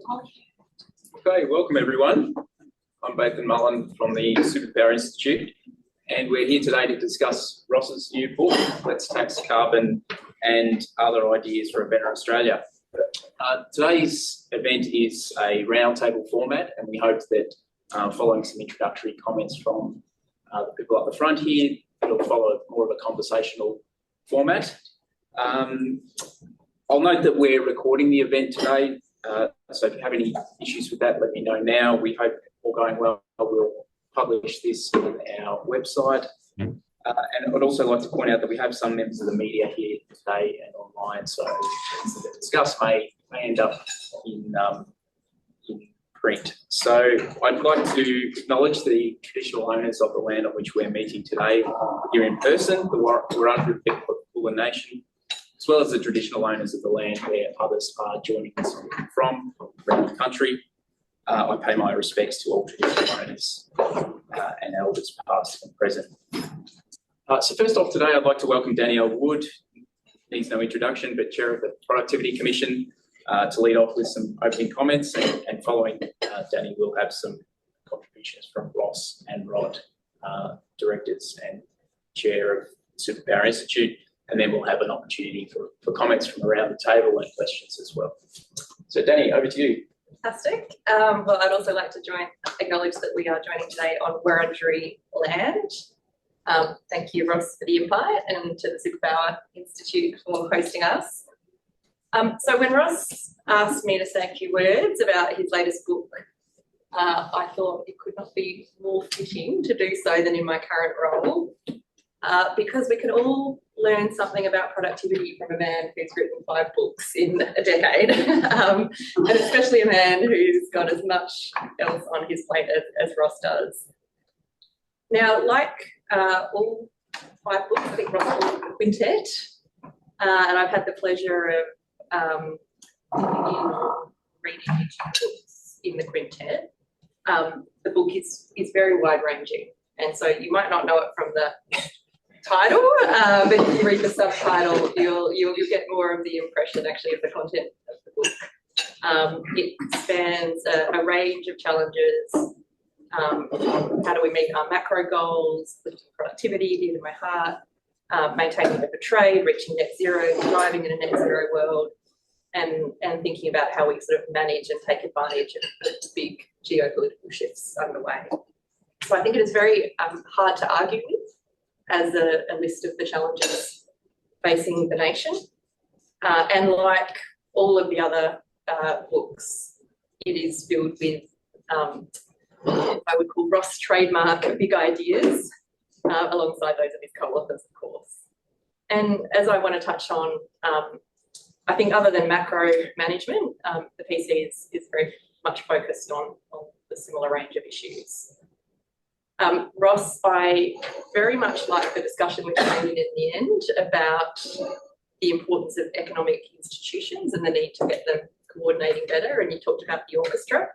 Okay, welcome everyone. I'm Baethan Mullen from the Superpower Institute, and we're here today to discuss Ross's new book, Let's Tax Carbon and Other Ideas for a Better Australia. Today's event is a roundtable format, and we hope that following some introductory comments from the people up the front here, it'll follow more of a conversational format. I'll note that we're recording the event today, so if you have any issues with that, let me know now. We hope all going well, we'll publish this on our website. And I'd also like to point out that we have some members of the media here today and online, so things that we discuss may end up in print. So I'd like to acknowledge the traditional owners of the land on which we're meeting today here in person, the Roundtable Mullen Nation, as well as the traditional owners of the land where others are joining us from around the country. I pay my respects to all traditional owners and elders past and present. So first off today, I'd like to welcome Danielle Wood, needs no introduction, but Chair of the Productivity Commission, to lead off with some opening comments, and following Danny, we'll have some contributions from Ross and Rod, Directors and Chair of the Superpower Institute, and then we'll have an opportunity for comments from around the table and questions as well. So Danny, over to you. Fantastic. Well, I'd also like to acknowledge that we are joining today on Wurundjeri land. Thank you, Ross, for the invite, and to the Superpower Institute for hosting us. So when Ross asked me to say a few words about his latest book, I thought it could not be more fitting to do so than in my current role, because we can all learn something about productivity from a man who's written 5 books in a decade, and especially a man who's got as much else on his plate as Ross does. Now, like all 5 books, I think Ross called it the quintet, and I've had the pleasure of reading each books in the quintet. The book is very wide-ranging, and so you might not know it from the title, but if you read the subtitle, you'll get more of the impression actually of the content of the book. It spans a range of challenges. How do we meet our macro goals, lifting productivity, dear to my heart, maintaining open trade, reaching net zero, thriving in a net zero world, and thinking about how we sort of manage and take advantage of the big geopolitical shifts underway. So I think it is very hard to argue with as a list of the challenges facing the nation. And like all of the other books, it is filled with what I would call Ross trademark big ideas, alongside those of his co-authors, of course. And as I want to touch on, I think other than macro management, the PC is very much focused on the similar range of issues. Ross, I very much like the discussion we had in the end about the importance of economic institutions and the need to get them coordinating better, and you talked about the orchestra.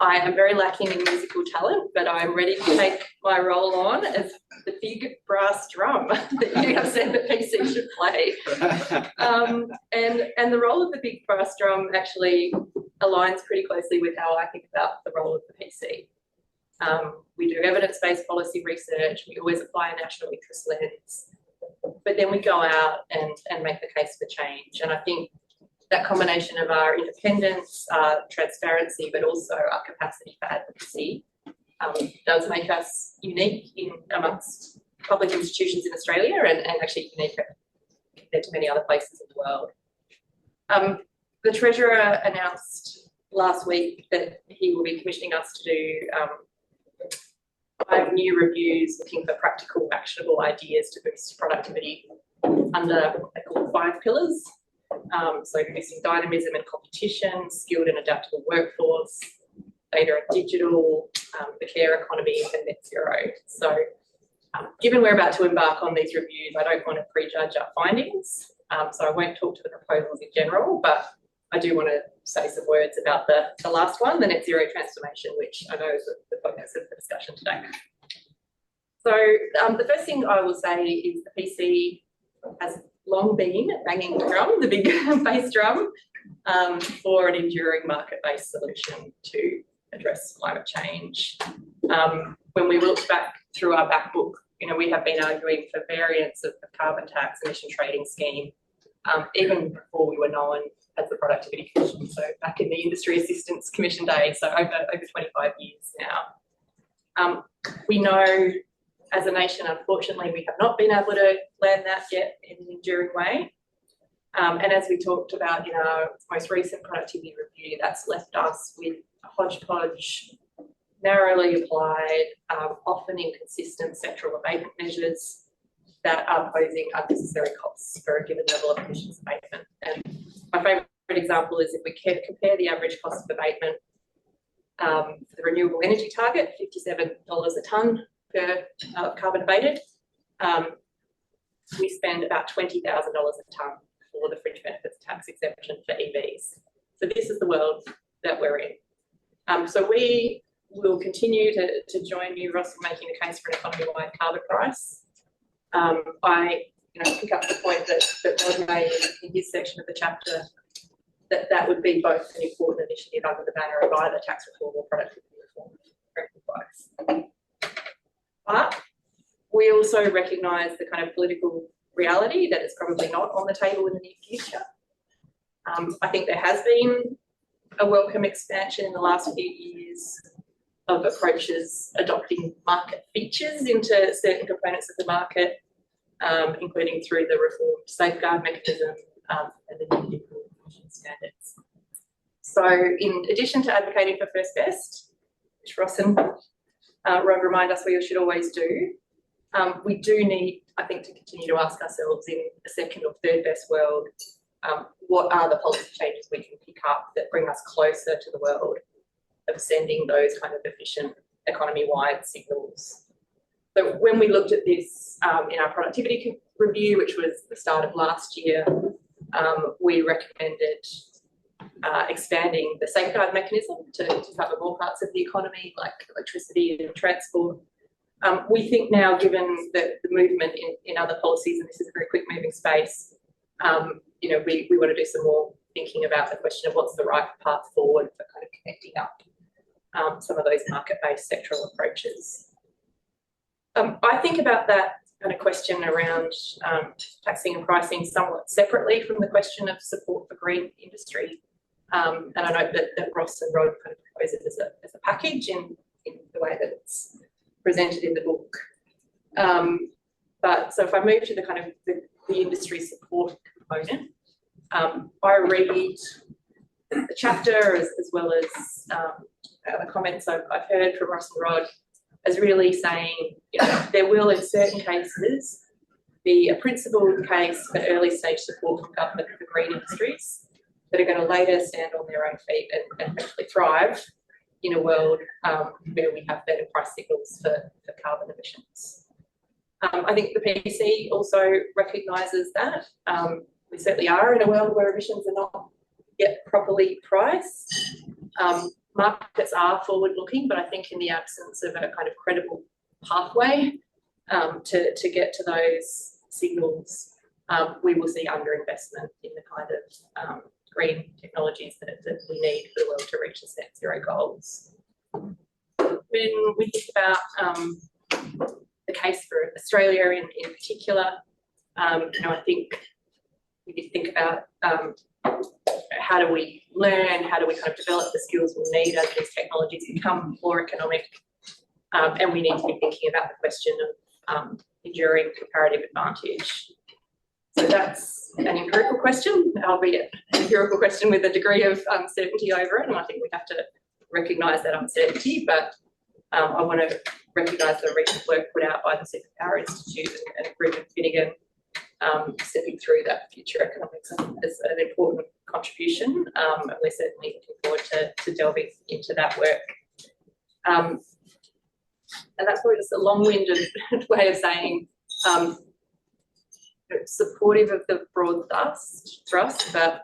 I am very lacking in musical talent, but I'm ready to take my role on as the big brass drum that you have said the PC should play. And the role of the big brass drum actually aligns pretty closely with how I think about the role of the PC. We do evidence-based policy research, we always apply a national interest lens, but then we go out and make the case for change. And I think that combination of our independence, transparency, but also our capacity for advocacy does make us unique amongst public institutions in Australia, and actually unique compared to many other places in the world. The Treasurer announced last week that he will be commissioning us to do 5 new reviews looking for practical, actionable ideas to boost productivity under what they call 5 pillars. So boosting dynamism and competition, skilled and adaptable workforce, data and digital, the care economy, and net zero. So given we're about to embark on these reviews, I don't want to prejudge our findings, so I won't talk to the proposals in general, but I do want to say some words about the last one, the net zero transformation, which I know is the focus of the discussion today. So the first thing I will say is the PC has long been banging the drum, the big bass drum, for an enduring market-based solution to address climate change. When we looked back through our back book, we have been arguing for variants of the carbon tax emission trading scheme, even before we were known as the Productivity Commission, so back in the Industry Assistance Commission days, so over 25 years now. We know as a nation, unfortunately, we have not been able to land that yet in an enduring way. And as we talked about in our most recent productivity review, that's left us with a hodgepodge, narrowly applied, often inconsistent sectoral abatement measures that are posing unnecessary costs for a given level of emissions abatement. And my favourite example is if we compare the average cost of abatement for the renewable energy target, $57 a tonne per carbon abated, we spend about $20,000 a tonne for the fringe benefits tax exemption for EVs. So this is the world that we're in. So we will continue to join you, Ross, in making the case for an economy-wide carbon price. I pick up the point that Mullen made in his section of the chapter that would be both an important initiative under the banner of either tax reform or productivity reform. But we also recognise the kind of political reality that it's probably not on the table in the near future. I think there has been a welcome expansion in the last few years of approaches adopting market features into certain components of the market, including through the reformed safeguard mechanism and the new vehicle emission standards. So in addition to advocating for first best, which Ross and Rod remind us we should always do, we do need, I think, to continue to ask ourselves in a second or third best world, what are the policy changes we can pick up that bring us closer to the world of sending those kind of efficient economy-wide signals. So when we looked at this in our productivity review, which was the start of last year, we recommended expanding the safeguard mechanism to cover more parts of the economy, like electricity and transport. We think now, given the movement in other policies, and this is a very quick moving space, we want to do some more thinking about the question of what's the right path forward for kind of connecting up some of those market-based sectoral approaches. I think about that kind of question around taxing and pricing somewhat separately from the question of support for green industry. And I know that Ross and Rod kind of propose it as a package in the way that it's presented in the book. But so if I move to the kind of the industry support component, I read the chapter as well as the comments I've heard from Ross and Rod as really saying, there will in certain cases be a principled case for early stage support from government for green industries that are going to later stand on their own feet and actually thrive in a world where we have better price signals for carbon emissions. I think the PC also recognises that. We certainly are in a world where emissions are not yet properly priced. Markets are forward-looking, but I think in the absence of a kind of credible pathway to get to those signals, we will see underinvestment in the kind of green technologies that we need for the world to reach its net zero goals. When we think about the case for Australia in particular, I think we did think about how do we learn, how do we kind of develop the skills we'll need as these technologies become more economic, and we need to be thinking about the question of enduring comparative advantage. So that's an empirical question, albeit an empirical question with a degree of uncertainty over it, and I think we have to recognise that uncertainty, but I want to recognise the recent work put out by the Superpower Institute and Ruben Finnegan stepping through that future economics as an important contribution, and we're certainly looking forward to delving into that work. And that's probably just a long-winded way of saying supportive of the broad thrust, but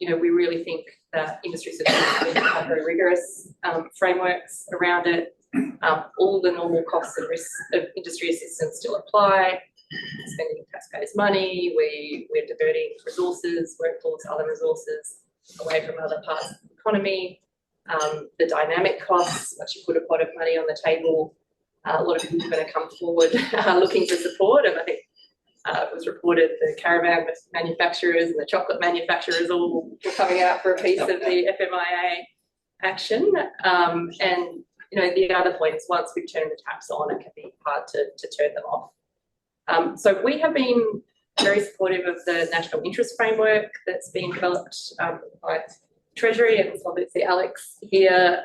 we really think that industry solutions need to have very rigorous frameworks around it. All the normal costs and risks of industry assistance still apply. spending taxpayers' money, we're diverting resources, workforce, other resources away from other parts of the economy. The dynamic costs, once you put a pot of money on the table, a lot of people are going to come forward looking for support. And I think it was reported the caravan manufacturers and the chocolate manufacturers all were coming out for a piece of the FMIA action. And the other point is once we've turned the taps on, it can be hard to turn them off. So we have been very supportive of the national interest framework that's been developed by Treasury, and obviously Alex here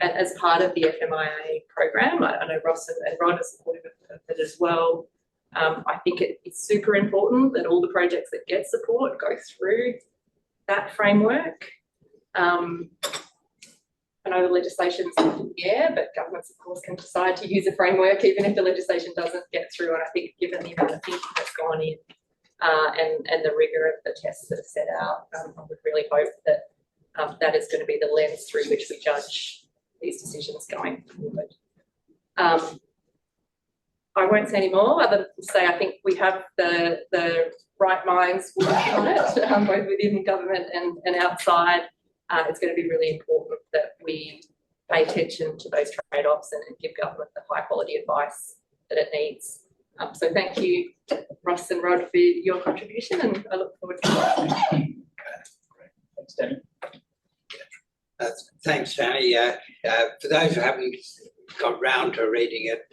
as part of the FMIA program. I know Ross and Rod are supportive of it as well. I think it's super important that all the projects that get support go through that framework. I know the legislation's in the air, but governments, of course, can decide to use a framework even if the legislation doesn't get through. And I think given the amount of thinking that's gone in and the rigour of the tests that are set out, I would really hope that that is going to be the lens through which we judge these decisions going forward. I won't say any more other than to say I think we have the right minds working on it, both within government and outside. It's going to be really important that we pay attention to those trade-offs and give government the high quality advice that it needs. So thank you, Ross and Rod, for your contribution, and I look forward to it. Thanks, Danny. Thanks, Danny. For those who haven't got round to reading it,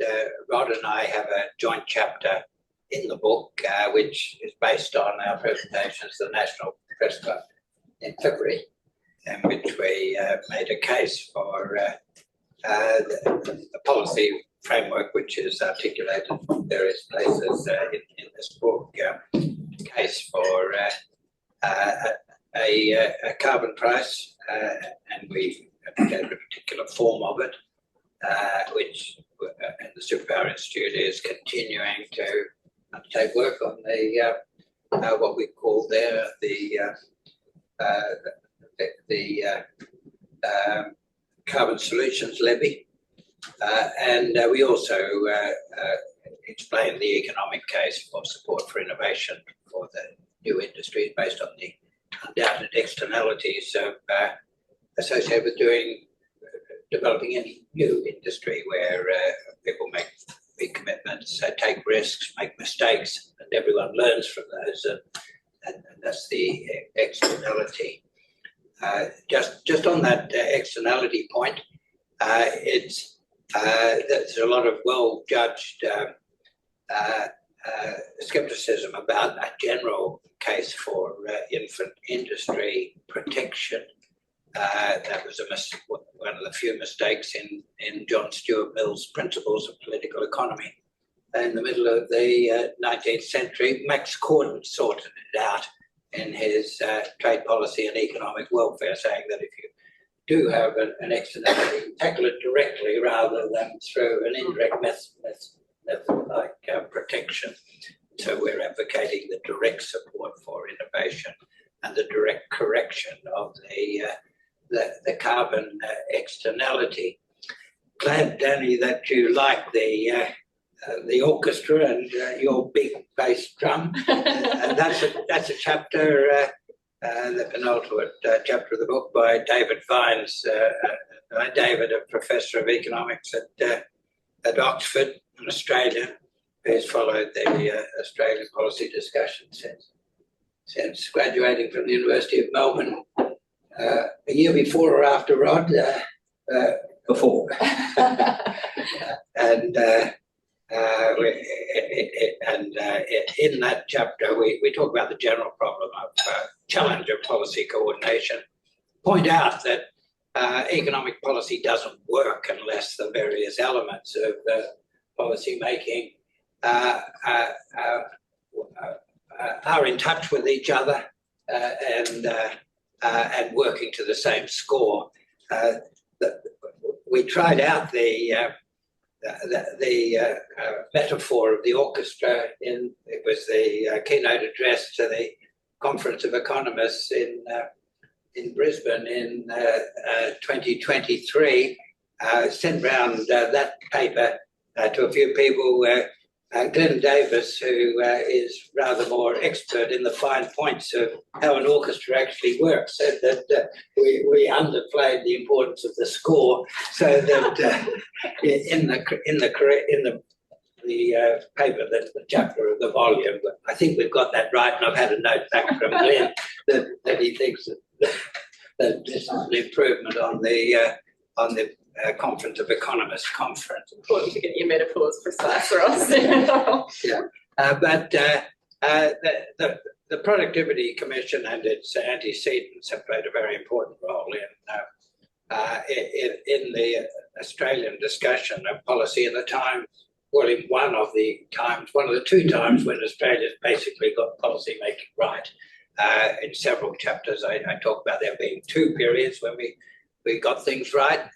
Rod and I have a joint chapter in the book, which is based on our presentations to the National Press Club in February, in which we made a case for the policy framework, which is articulated in various places in this book. Case for a carbon price, and we gave a particular form of it, which and the Superpower Institute is continuing to undertake work on the what we call there the carbon solutions levy, and we also explain the economic case for support for innovation for the new industries based on the undoubted externalities associated with developing any new industry where people make big commitments, take risks, make mistakes, and everyone learns from those, and that's the externality. Just on that externality point, there's a lot of well-judged skepticism about a general case for infant industry protection. That was one of the few mistakes in John Stuart Mill's Principles of Political Economy. In the middle of the 19th century, Max Corden sorted it out in his Trade Policy and Economic Welfare, saying that if you do have an externality, tackle it directly rather than through an indirect method like protection. So we're advocating the direct support for innovation and the direct correction of the carbon externality. Glad, Danny, that you like the orchestra and your big bass drum. And that's a chapter, the penultimate chapter of the book by David Vines. David, a professor of economics at Oxford in Australia, who's followed the Australian policy discussion since graduating from the University of Melbourne. A year before or after Rod? Before. And in that chapter, we talk about the general problem of challenge of policy coordination. Point out that economic policy doesn't work unless the various elements of policy making are in touch with each other and working to the same score. We tried out the metaphor of the orchestra it was the keynote address to the Conference of Economists in Brisbane in 2023. Sent round that paper to a few people Glenn Davis, who is rather more expert in the fine points of how an orchestra actually works, said that we underplayed the importance of the score, so that in the paper, the chapter of the volume, but I think we've got that right, and I've had a note back from Glenn that he thinks that this is an improvement on the Conference of Economists conference. Important to get your metaphors precise, Ross. But the Productivity Commission and its antecedents have played a very important role in the Australian discussion of policy in the time. Well, in one of the two times when Australia's basically got policy making right. In several chapters, I talk about there being two periods when we got things right.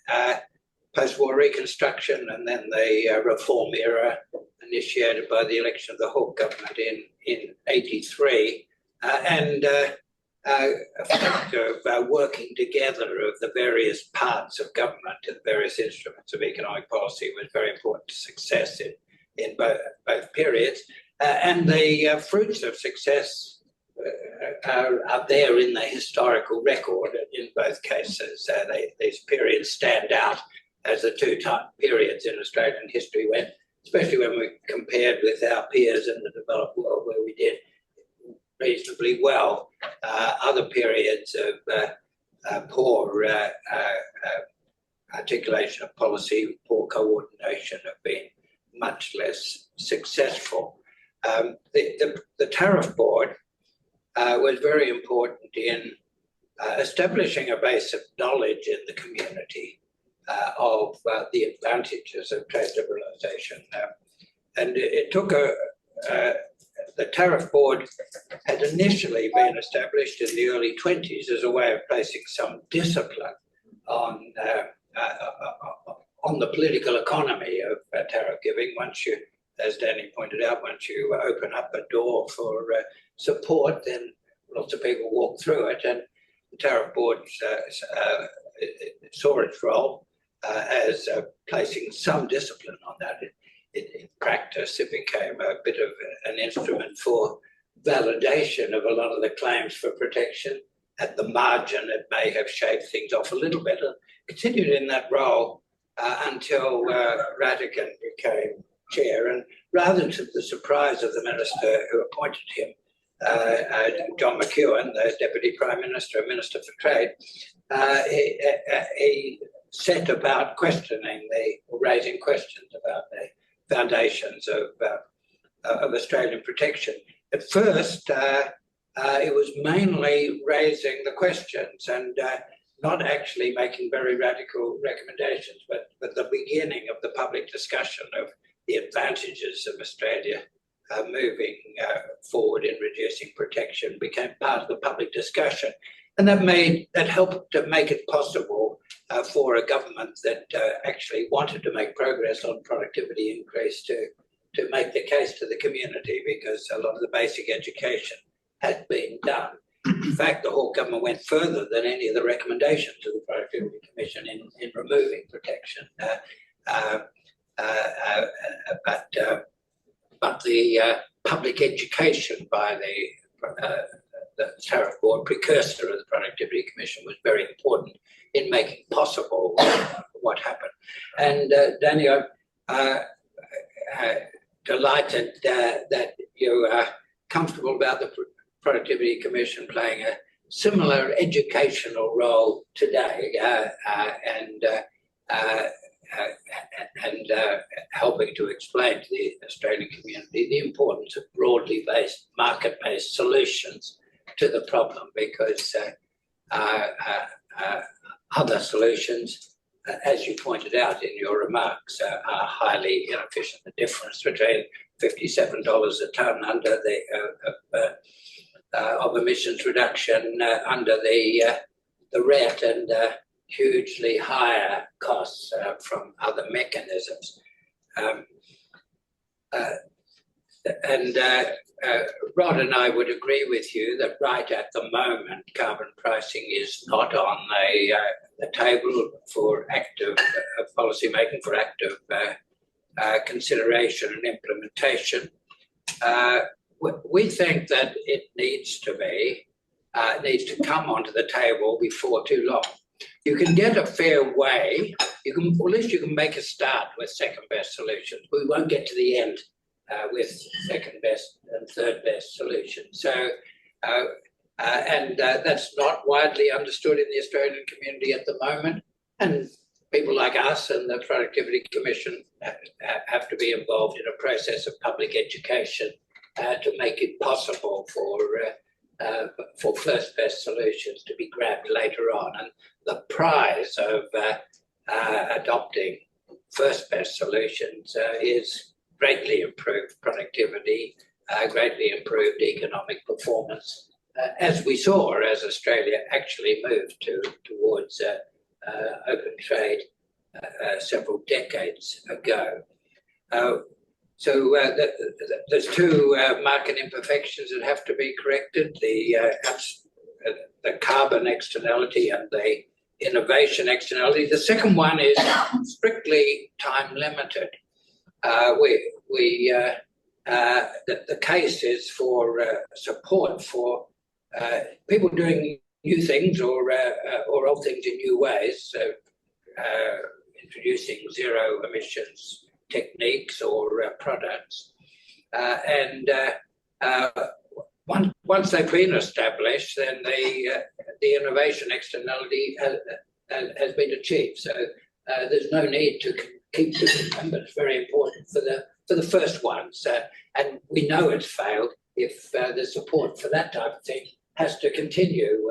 Post-war reconstruction, and then the reform era initiated by the election of the Hawke government in 83, and a fact of working together of the various parts of government and the various instruments of economic policy was very important to success in both periods. And the fruits of success are there in the historical record in both cases. These periods stand out as the two periods in Australian history when, especially when we compared with our peers in the developed world where we did reasonably well. Other periods of poor articulation of policy, poor coordination have been much less successful. The Tariff Board was very important in establishing a base of knowledge in the community of the advantages of trade liberalisation. And it took the Tariff Board had initially been established in the early 20s as a way of placing some discipline on the political economy of tariff giving. Once you, as Danny pointed out, once you open up a door for support, then lots of people walk through it, and the Tariff Board saw its role as placing some discipline on that. In practice, it became a bit of an instrument for validation of a lot of the claims for protection. At the margin, it may have shaved things off a little bit, and continued in that role until Rattigan became chair. And rather to the surprise of the minister who appointed him, John McEwen, the Deputy Prime Minister, Minister for Trade, he set about raising questions about the foundations of Australian protection. At first, it was mainly raising the questions and not actually making very radical recommendations, but the beginning of the public discussion of the advantages of Australia moving forward in reducing protection became part of the public discussion. And that helped to make it possible for a government that actually wanted to make progress on productivity increase to make the case to the community, because a lot of the basic education had been done. In fact, the Hawke government went further than any of the recommendations of the Productivity Commission in removing protection. But the public education by the Tariff Board, precursor of the Productivity Commission, was very important in making possible what happened. And Danielle, delighted that you are comfortable about the Productivity Commission playing a similar educational role today, and helping to explain to the Australian community the importance of broadly based, market-based solutions to the problem, because other solutions, as you pointed out in your remarks, are highly inefficient. The difference between $57 a tonne under the of emissions reduction under the RET, and hugely higher costs from other mechanisms. Rod and I would agree with you that right at the moment, carbon pricing is not on the table for active policy making, for active consideration and implementation. We think that it needs to come onto the table before too long. You can get a fair way. At least you can make a start with second best solutions. We won't get to the end with second best and third best solutions. So, that's not widely understood in the Australian community at the moment. And people like us and the Productivity Commission have to be involved in a process of public education to make it possible for first best solutions to be grabbed later on. And the prize of adopting first best solutions is greatly improved productivity, greatly improved economic performance, as we saw as Australia actually moved towards open trade several decades ago. So there's two market imperfections that have to be corrected: the carbon externality and the innovation externality. The second one is strictly time limited. The case is for support for people doing new things or old things in new ways, so introducing zero emissions techniques or products. Once they've been established, then the innovation externality has been achieved. So there's no need to keep doing them, but it's very important for the first ones. And we know it's failed if the support for that type of thing has to continue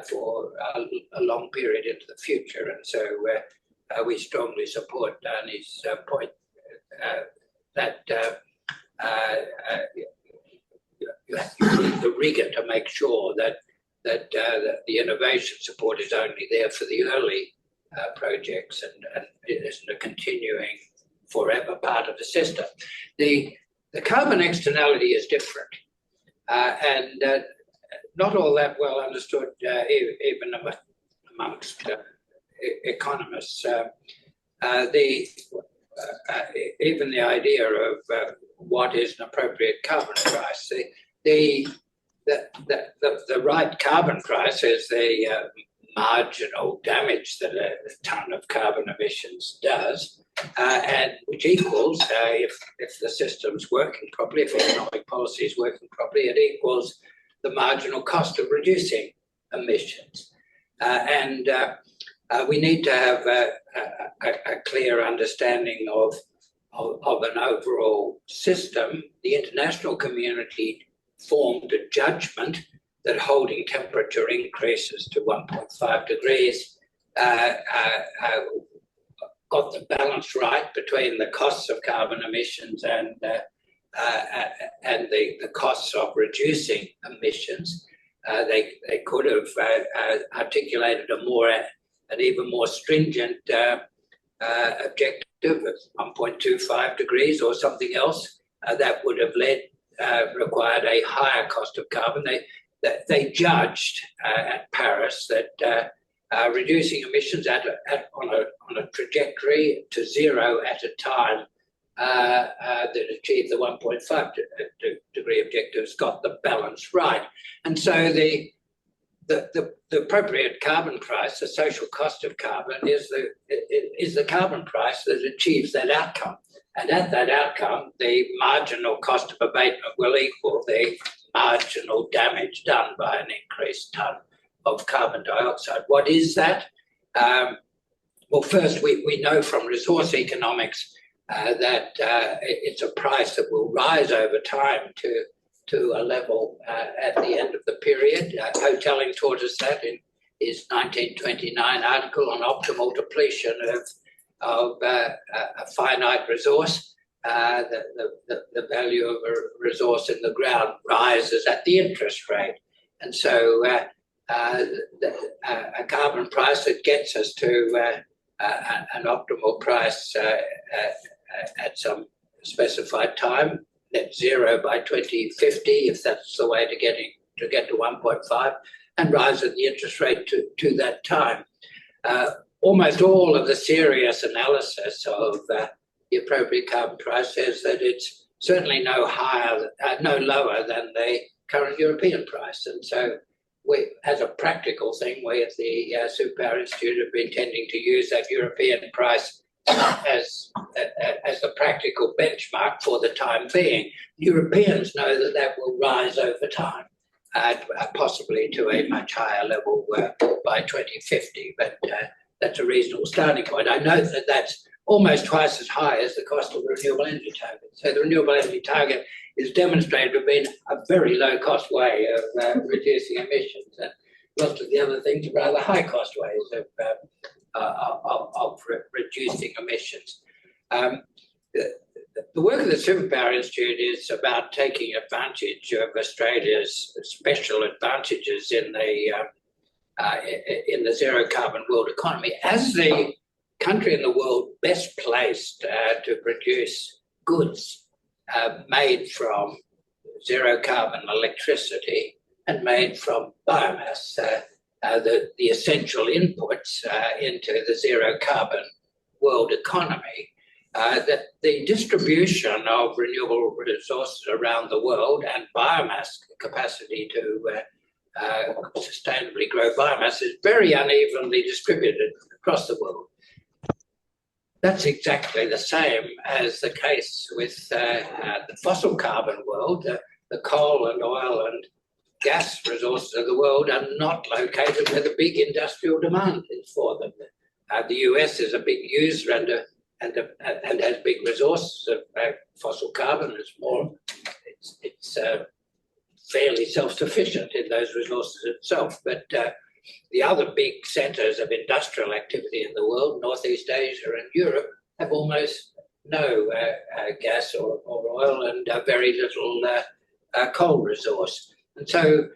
for a long period into the future. And so we strongly support Danny's point that you need the rigour to make sure that the innovation support is only there for the early projects and it isn't a continuing forever part of the system. The carbon externality is different and not all that well understood even amongst economists. Even the idea of what is an appropriate carbon price. The right carbon price is the marginal damage that a tonne of carbon emissions does, and which equals, if the system's working properly, if economic policy is working properly, it equals the marginal cost of reducing emissions. We need to have a clear understanding of an overall system. The international community formed a judgment that holding temperature increases to 1.5 degrees got the balance right between the costs of carbon emissions and the costs of reducing emissions. They could have articulated an even more stringent objective of 1.25 degrees or something else that would have required a higher cost of carbon. They judged at Paris that reducing emissions on a trajectory to zero at a time that achieved the 1.5 degree objectives got the balance right. And so the appropriate carbon price, the social cost of carbon, is the carbon price that achieves that outcome. And at that outcome, the marginal cost of abatement will equal the marginal damage done by an increased tonne of carbon dioxide. What is that? Well, first, we know from resource economics that it's a price that will rise over time to a level at the end of the period. Hotelling taught us that in his 1929 article on optimal depletion of a finite resource. The value of a resource in the ground rises at the interest rate. And so a carbon price that gets us to an optimal price at some specified time, net zero by 2050, if that's the way to get to 1.5, and rise at the interest rate to that time. Almost all of the serious analysis of the the appropriate carbon price says that it's certainly no lower than the current European price. And so we, as a practical thing, we at the Superpower Institute have been tending to use that European price as the practical benchmark for the time being. Europeans know that that will rise over time, possibly to a much higher level by 2050, but that's a reasonable starting point. I note that that's almost twice as high as the cost of the renewable energy target. So the renewable energy target is demonstrated to have been a very low-cost way of reducing emissions, and lots of the other things are rather high-cost ways of reducing emissions. The work of the Superpower Institute is about taking advantage of Australia's special advantages in the zero carbon world economy as the country in the world best placed to produce goods made from zero carbon electricity and made from biomass, the essential inputs into the zero carbon world economy. That the distribution of renewable resources around the world and biomass capacity to sustainably grow biomass is very unevenly distributed across the world. That's exactly the same as the case with the fossil carbon world. The coal and oil and gas resources of the world are not located where the big industrial demand is for them. The US is a big user and has big resources of fossil carbon. It's fairly self-sufficient in those resources itself. But the other big centres of industrial activity in the world, Northeast Asia and Europe, have almost no gas or oil and very little coal resource. And so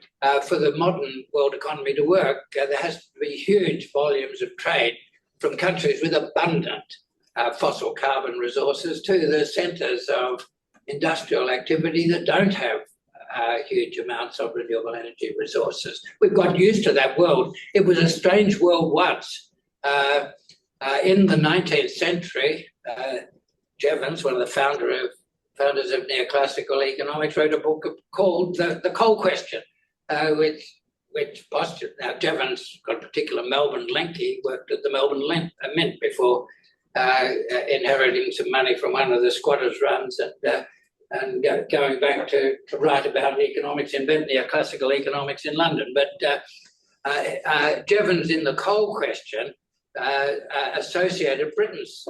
for the modern world economy to work, there has to be huge volumes of trade from countries with abundant fossil carbon resources to the centres of industrial activity that don't have huge amounts of renewable energy resources. We've got used to that world. It was a strange world once. In the 19th century, Jevons, one of the founders of neoclassical economics, wrote a book called The Coal Question, which postulated. Now, Jevons got a particular Melbourne link. He worked at the Melbourne Mint before inheriting some money from one of the squatters' runs and going back to write about economics, invent neoclassical economics in London. But Jevons, in The Coal Question, associated Britain's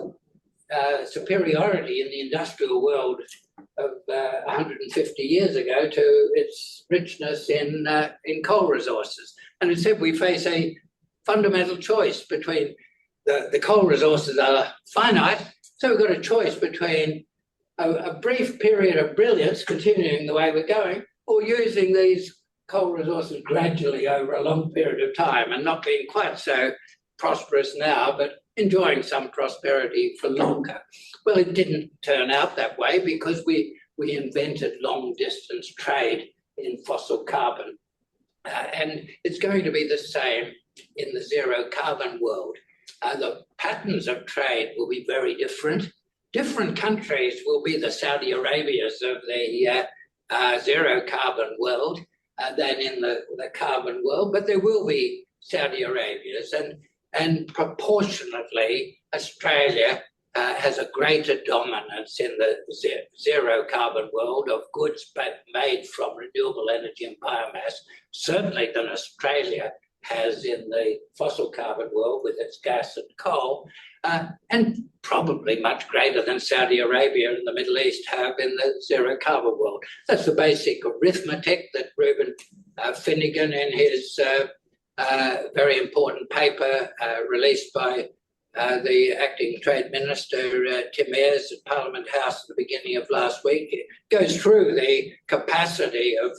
superiority in the industrial world of 150 years ago to its richness in coal resources. And it said we face a fundamental choice between the coal resources are finite, so we've got a choice between a brief period of brilliance, continuing the way we're going, or using these coal resources gradually over a long period of time and not being quite so prosperous now, but enjoying some prosperity for longer. Well, it didn't turn out that way because we invented long-distance trade in fossil carbon. And it's going to be the same in the zero-carbon world. The patterns of trade will be very different. Different countries will be the Saudi Arabias of the zero-carbon world than in the carbon world, but there will be Saudi Arabias, and proportionately, Australia has a greater dominance in the zero-carbon world of goods made from renewable energy and biomass, certainly than Australia has in the fossil carbon world with its gas and coal, and probably much greater than Saudi Arabia and the Middle East have in the zero carbon world. That's the basic arithmetic that Reuben Finnegan, in his very important paper released by the acting Trade Minister, Tim Ayres, at Parliament House at the beginning of last week, goes through the capacity of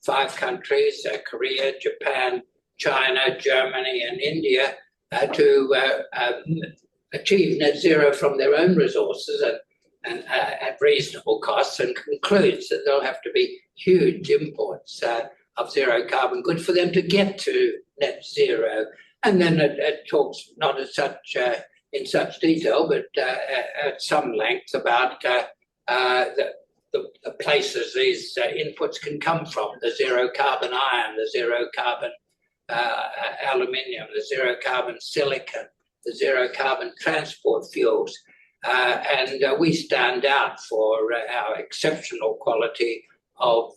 5 countries, Korea, Japan, China, Germany, and India, to achieve net zero from their own resources and at reasonable costs, and concludes that there'll have to be huge imports of zero carbon goods for them to get to net zero. And then it talks not as such in such detail, but at some length about the places these inputs can come from, the zero carbon iron, the zero carbon aluminium, the zero carbon silicon, the zero carbon transport fuels. And we stand out for our exceptional quality of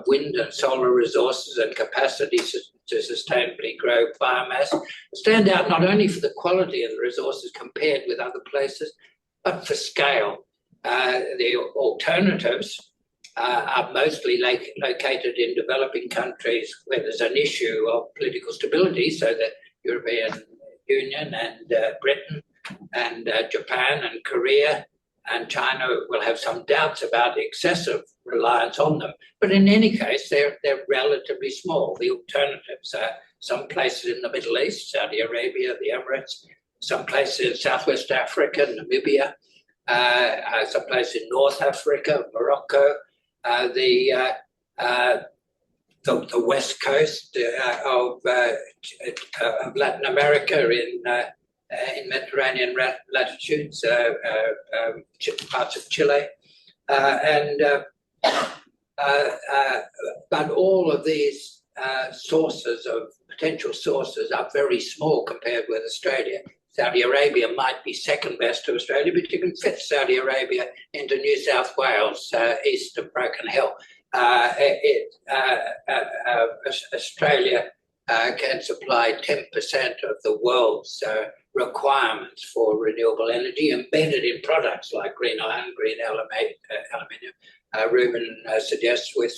wind and solar resources and capacity to sustainably grow biomass. Stand out not only for the quality of the resources compared with other places, but for scale. The alternatives are mostly located in developing countries where there's an issue of political stability, so the European Union and Britain and Japan and Korea and China will have some doubts about excessive reliance on them. But in any case, they're relatively small. The alternatives are some places in the Middle East, Saudi Arabia, the Emirates, some places in Southwest Africa, Namibia, some places in North Africa, Morocco, the west coast of Latin America in Mediterranean latitudes, parts of Chile, but all of these potential sources are very small compared with Australia. Saudi Arabia might be second best to Australia, but you can fit Saudi Arabia into New South Wales, east of Broken Hill. Australia can supply 10% of the world's requirements for renewable energy embedded in products like green iron, green aluminium. Ruben suggests with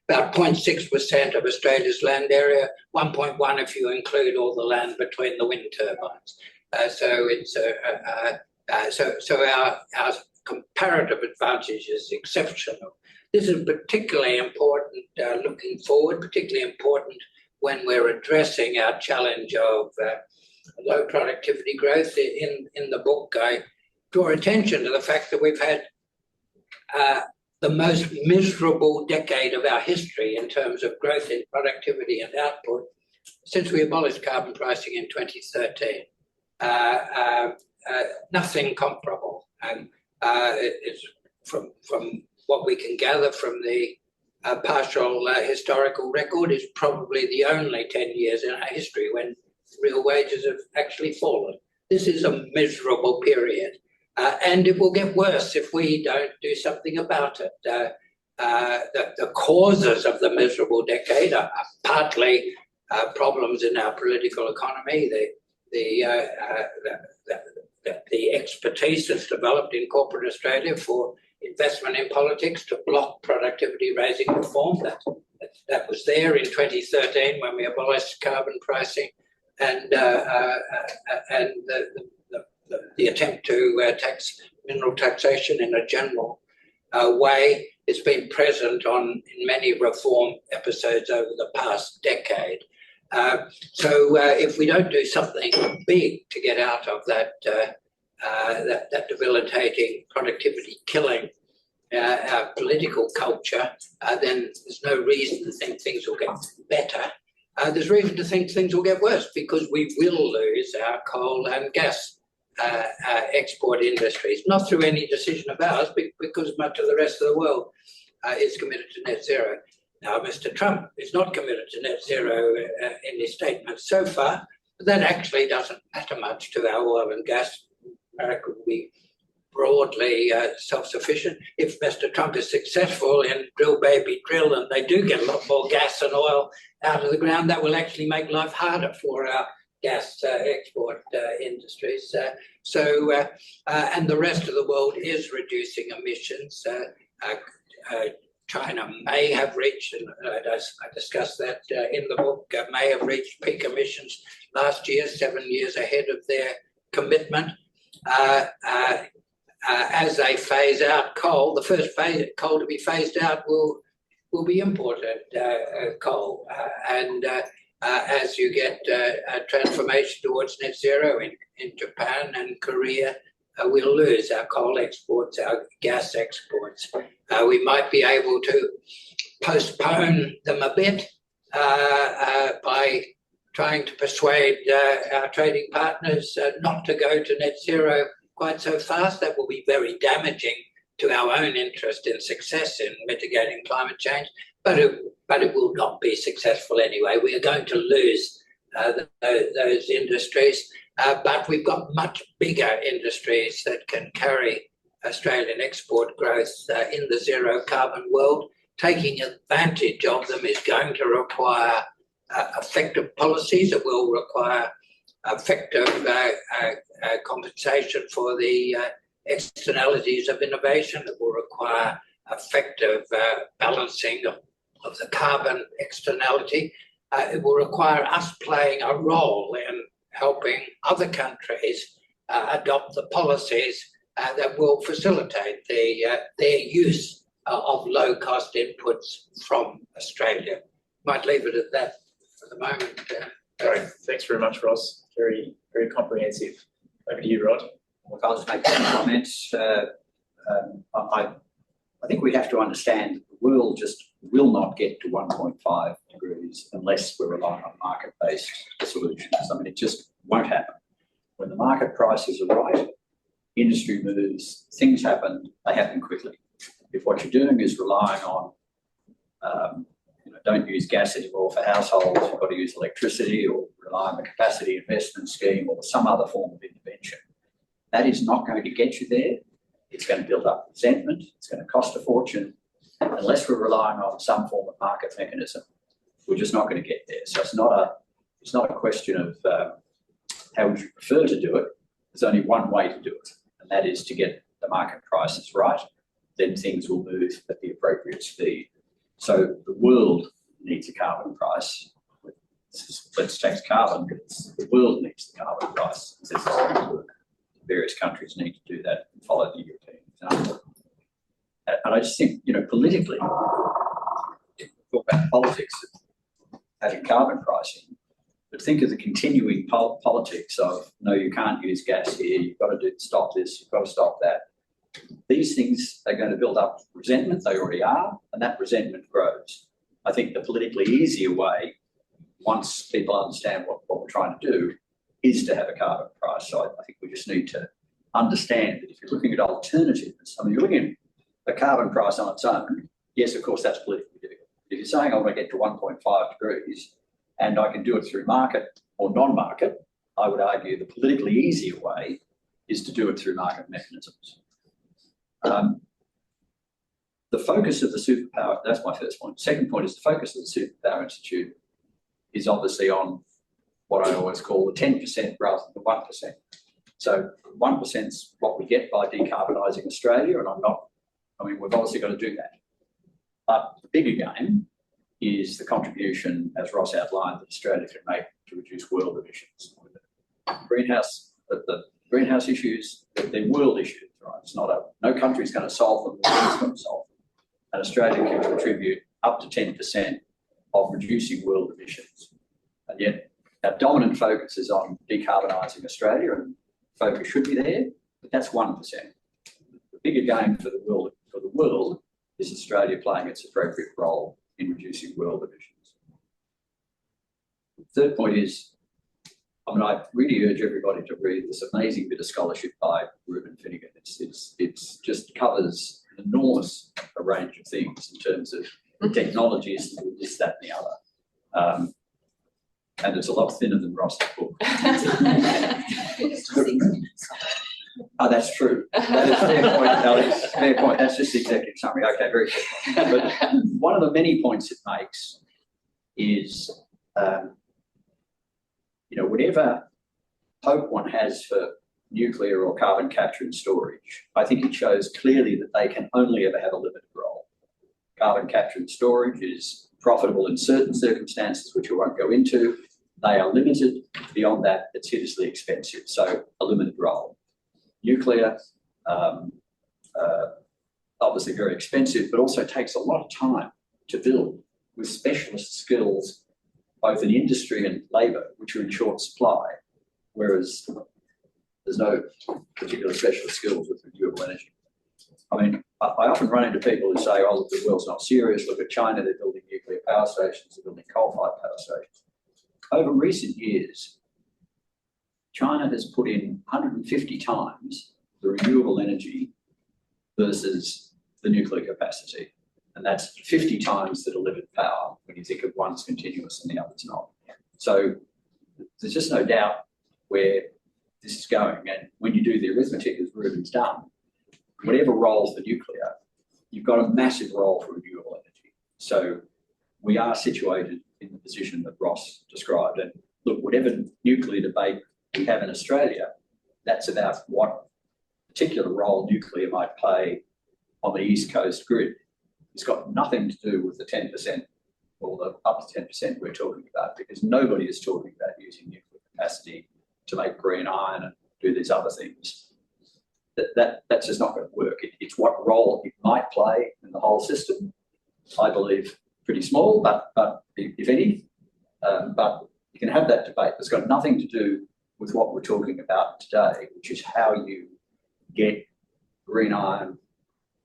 about 0.6% of Australia's land area, 1.1 if you include all the land between the wind turbines. So it's so our comparative advantage is exceptional. This is particularly important looking forward, particularly important when we're addressing our challenge of low productivity growth. In the book, I draw attention to the fact that we've had the most miserable decade of our history in terms of growth in productivity and output since we abolished carbon pricing in 2013. Nothing comparable. And it's from what we can gather from the partial historical record, is probably the only 10 years in our history when real wages have actually fallen. This is a miserable period. And it will get worse if we don't do something about it. The causes of the miserable decade are partly problems in our political economy, the expertise that's developed in corporate Australia for investment in politics to block productivity raising reform. That was there in 2013 when we abolished carbon pricing, and the attempt to tax mineral taxation in a general way. It's been present in many reform episodes over the past decade. So if we don't do something big to get out of that debilitating productivity killing our political culture, then there's no reason to think things will get better. There's reason to think things will get worse, because we will lose our coal and gas export industries, not through any decision of ours, because much of the rest of the world is committed to net zero. Now, Mr. Trump is not committed to net zero in his statement so far, but that actually doesn't matter much to our oil and gas. America will be broadly self-sufficient. If Mr. Trump is successful in drill, baby, drill, and they do get a lot more gas and oil out of the ground, that will actually make life harder for our gas export industries. And the rest of the world is reducing emissions. China may have reached, and I discussed that in the book, may have reached peak emissions last year, 7 years ahead of their commitment. As they phase out coal, the first coal to be phased out will be imported coal. As you get a transformation towards net zero in Japan and Korea, we'll lose our coal exports, our gas exports. We might be able to postpone them a bit by trying to persuade our trading partners not to go to net zero quite so fast. That will be very damaging to our own interest in success in mitigating climate change, but it will not be successful anyway. We are going to lose those industries, but we've got much bigger industries that can carry Australian export growth in the zero carbon world. Taking advantage of them is going to require effective policies. It will require effective compensation for the externalities of innovation. It will require effective balancing of the carbon externality. It will require us playing a role in helping other countries adopt the policies that will facilitate their use of low-cost inputs from Australia. Might leave it at that for the moment. Great. Thanks very much, Ross. Very, very comprehensive. Over to you, Rod. Look, I'll just make some comments. I think we have to understand the world just will not get to 1.5 degrees unless we're relying on market-based solutions. I mean, it just won't happen. When the market prices are right, industry moves, things happen, they happen quickly. If what you're doing is relying on, don't use gas anymore for households, you've got to use electricity, or rely on the capacity investment scheme or some other form of intervention, that is not going to get you there. It's going to build up resentment. It's going to cost a fortune. Unless we're relying on some form of market mechanism, we're just not going to get there. So it's not a question of how would you prefer to do it. There's only one way to do it, and that is to get the market prices right. Then things will move at the appropriate speed. So the world needs a carbon price. Let's tax carbon, but the world needs the carbon price. This is going to work. Various countries need to do that and follow the European example. And I just think, politically, talk about politics of having carbon pricing, but think of the continuing politics of, no, you can't use gas here, you've got to stop this, you've got to stop that. These things are going to build up resentment, they already are, and that resentment grows. I think the politically easier way, once people understand what we're trying to do, is to have a carbon price. So I think we just need to understand that if you're looking at alternatives, I mean, you're looking at a carbon price on its own, yes, of course, that's politically difficult. If you're saying I want to get to 1.5 degrees and I can do it through market or non-market, I would argue the politically easier way is to do it through market mechanisms. The focus of the superpower, that's my first point. Second point is the focus of the Superpower Institute is obviously on what I always call the 10% rather than the 1%. So 1% is what we get by decarbonising Australia, and we've obviously got to do that. But the bigger game is the contribution, as Ross outlined, that Australia can make to reduce world emissions. The greenhouse issues, they're world issues, right? It's not no country's going to solve them, the world's going to solve them. And Australia can contribute up to 10% of reducing world emissions. And yet, our dominant focus is on decarbonising Australia, and focus should be there, but that's 1%. The bigger game for the world is Australia playing its appropriate role in reducing world emissions. The third point is, I really urge everybody to read this amazing bit of scholarship by Ruben Finnegan. It just covers an enormous range of things in terms of technologies, this, that, and the other. And it's a lot thinner than Ross's book. Oh, that's true. That is a fair point. No, it's a fair point. That's just the executive summary. Okay, very good. But one of the many points it makes is, whatever hope one has for nuclear or carbon capture and storage, I think it shows clearly that they can only ever have a limited role. Carbon capture and storage is profitable in certain circumstances, which I won't go into. They are limited. Beyond that, it's hideously expensive. So a limited role. Nuclear, obviously very expensive, but also takes a lot of time to build with specialist skills, both in industry and labour, which are in short supply, whereas there's no particular specialist skills with renewable energy. I often run into people who say, oh, look, the world's not serious. Look at China, they're building nuclear power stations, they're building coal-fired power stations. over recent years, China has put in 150 times the renewable energy versus the nuclear capacity. And that's 50 times the delivered power when you think of one's continuous and the other's not. So there's just no doubt where this is going. And when you do the arithmetic, as Ruben's done, whatever role for nuclear, you've got a massive role for renewable energy. So we are situated in the position that Ross described. And look, whatever nuclear debate we have in Australia, that's about what particular role nuclear might play on the East Coast grid. It's got nothing to do with the 10% or the up to 10% we're talking about, because nobody is talking about using nuclear capacity to make green iron and do these other things. That's just not going to work. It's what role it might play in the whole system. I believe pretty small, but if any. But you can have that debate. It's got nothing to do with what we're talking about today, which is how you get green iron,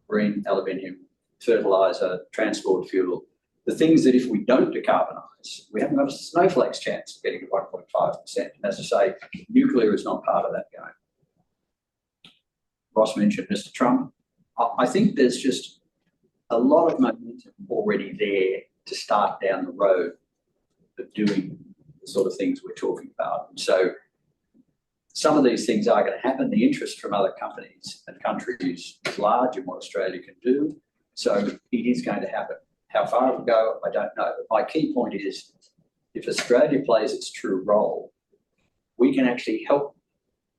green aluminium, fertiliser, transport fuel, the things that if we don't decarbonise, we haven't got a snowflake's chance of getting to 1.5%. And as I say, nuclear is not part of that game. Ross mentioned Mr. Trump. I think there's just a lot of momentum already there to start down the road of doing the sort of things we're talking about. And so some of these things are going to happen. The interest from other companies and countries is large in what Australia can do. So it is going to happen. How far it will go, I don't know. But my key point is, if Australia plays its true role, we can actually help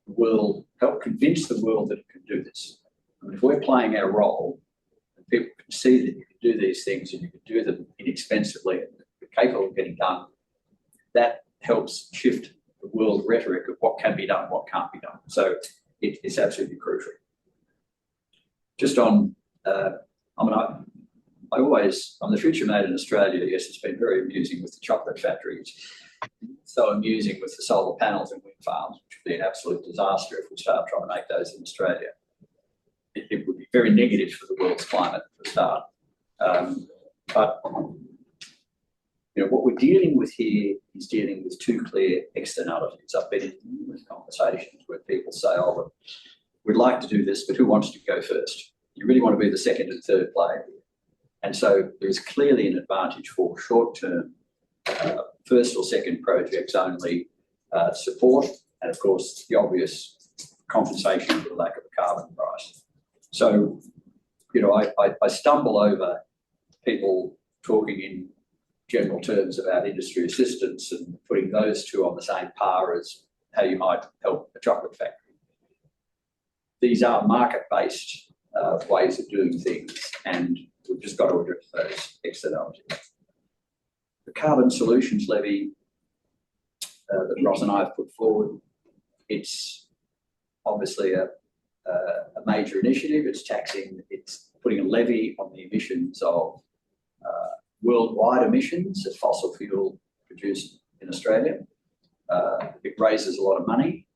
the world, help convince the world that it can do this. I mean, if we're playing our role, and people can see that you can do these things and you can do them inexpensively and you're capable of getting done, that helps shift the world rhetoric of what can be done, what can't be done. So it's absolutely crucial. Just on, I'm the future made in Australia. Yes, it's been very amusing with the chocolate factories. So amusing with the solar panels and wind farms, which would be an absolute disaster if we start trying to make those in Australia. It would be very negative for the world's climate for a start. But you know, what we're dealing with here is dealing with two clear externalities. I've been in numerous conversations where people say, oh, well, we'd like to do this, but who wants to go first? You really want to be the second and third player. And so there's clearly an advantage for short-term first or second projects only support, and of course the obvious compensation for the lack of a carbon price. So, you know, I stumble over people talking in general terms about industry assistance and putting those two on the same par as how you might help a chocolate factory. These are market-based ways of doing things, and we've just got to address those externalities. The carbon solutions levy that Ross and I have put forward, it's obviously a major initiative. It's putting a levy on the emissions of worldwide emissions of fossil fuel produced in Australia. It raises a lot of money.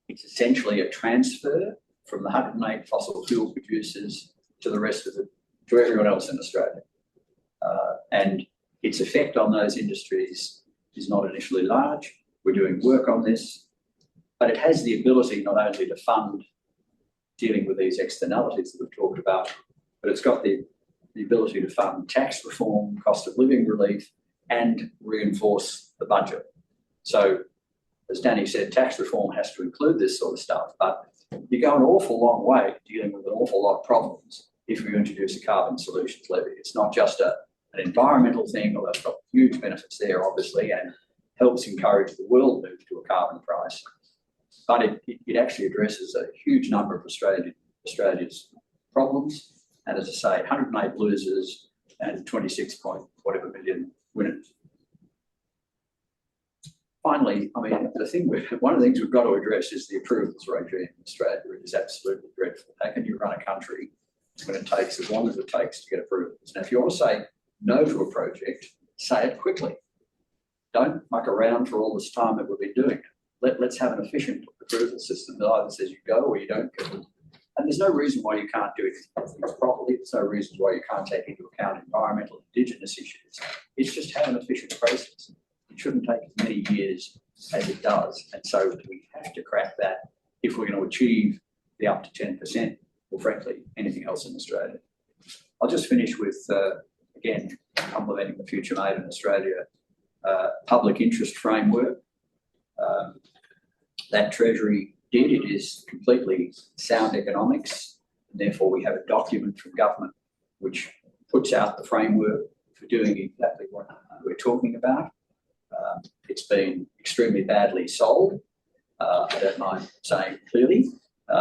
It's essentially a transfer from the 108 fossil fuel producers to the rest of to everyone else in Australia. And its effect on those industries is not initially large. We're doing work on this, but it has the ability not only to fund dealing with these externalities that we've talked about, but it's got the ability to fund tax reform, cost of living relief, and reinforce the budget. So, as Danny said, tax reform has to include this sort of stuff, but you go an awful long way dealing with an awful lot of problems if we introduce a carbon solutions levy. It's not just an environmental thing, although it's got huge benefits there, obviously, and helps encourage the world move to a carbon price. But it actually addresses a huge number of Australia's problems. And as I say, 108 losers and 26-point whatever million winners. Finally, I mean, one of the things we've got to address is the approvals regime in Australia. It is absolutely dreadful. How can you run a country when it takes as long as it takes to get approvals? Now, if you want to say no to a project, say it quickly. Don't muck around for all this time that we've been doing it. Let's have an efficient approval system that either says you go or you don't go. And there's no reason why you can't do things properly. There's no reason why you can't take into account environmental, indigenous issues. It's just have an efficient process. It shouldn't take as many years as it does. And so we have to crack that if we're going to achieve the up to 10%, or frankly, anything else in Australia. I'll just finish with, again, complementing the Future Made in Australia public interest framework. That Treasury did. It is completely sound economics, and therefore we have a document from government which puts out the framework for doing exactly what we're talking about. It's been extremely badly sold. I don't mind saying clearly,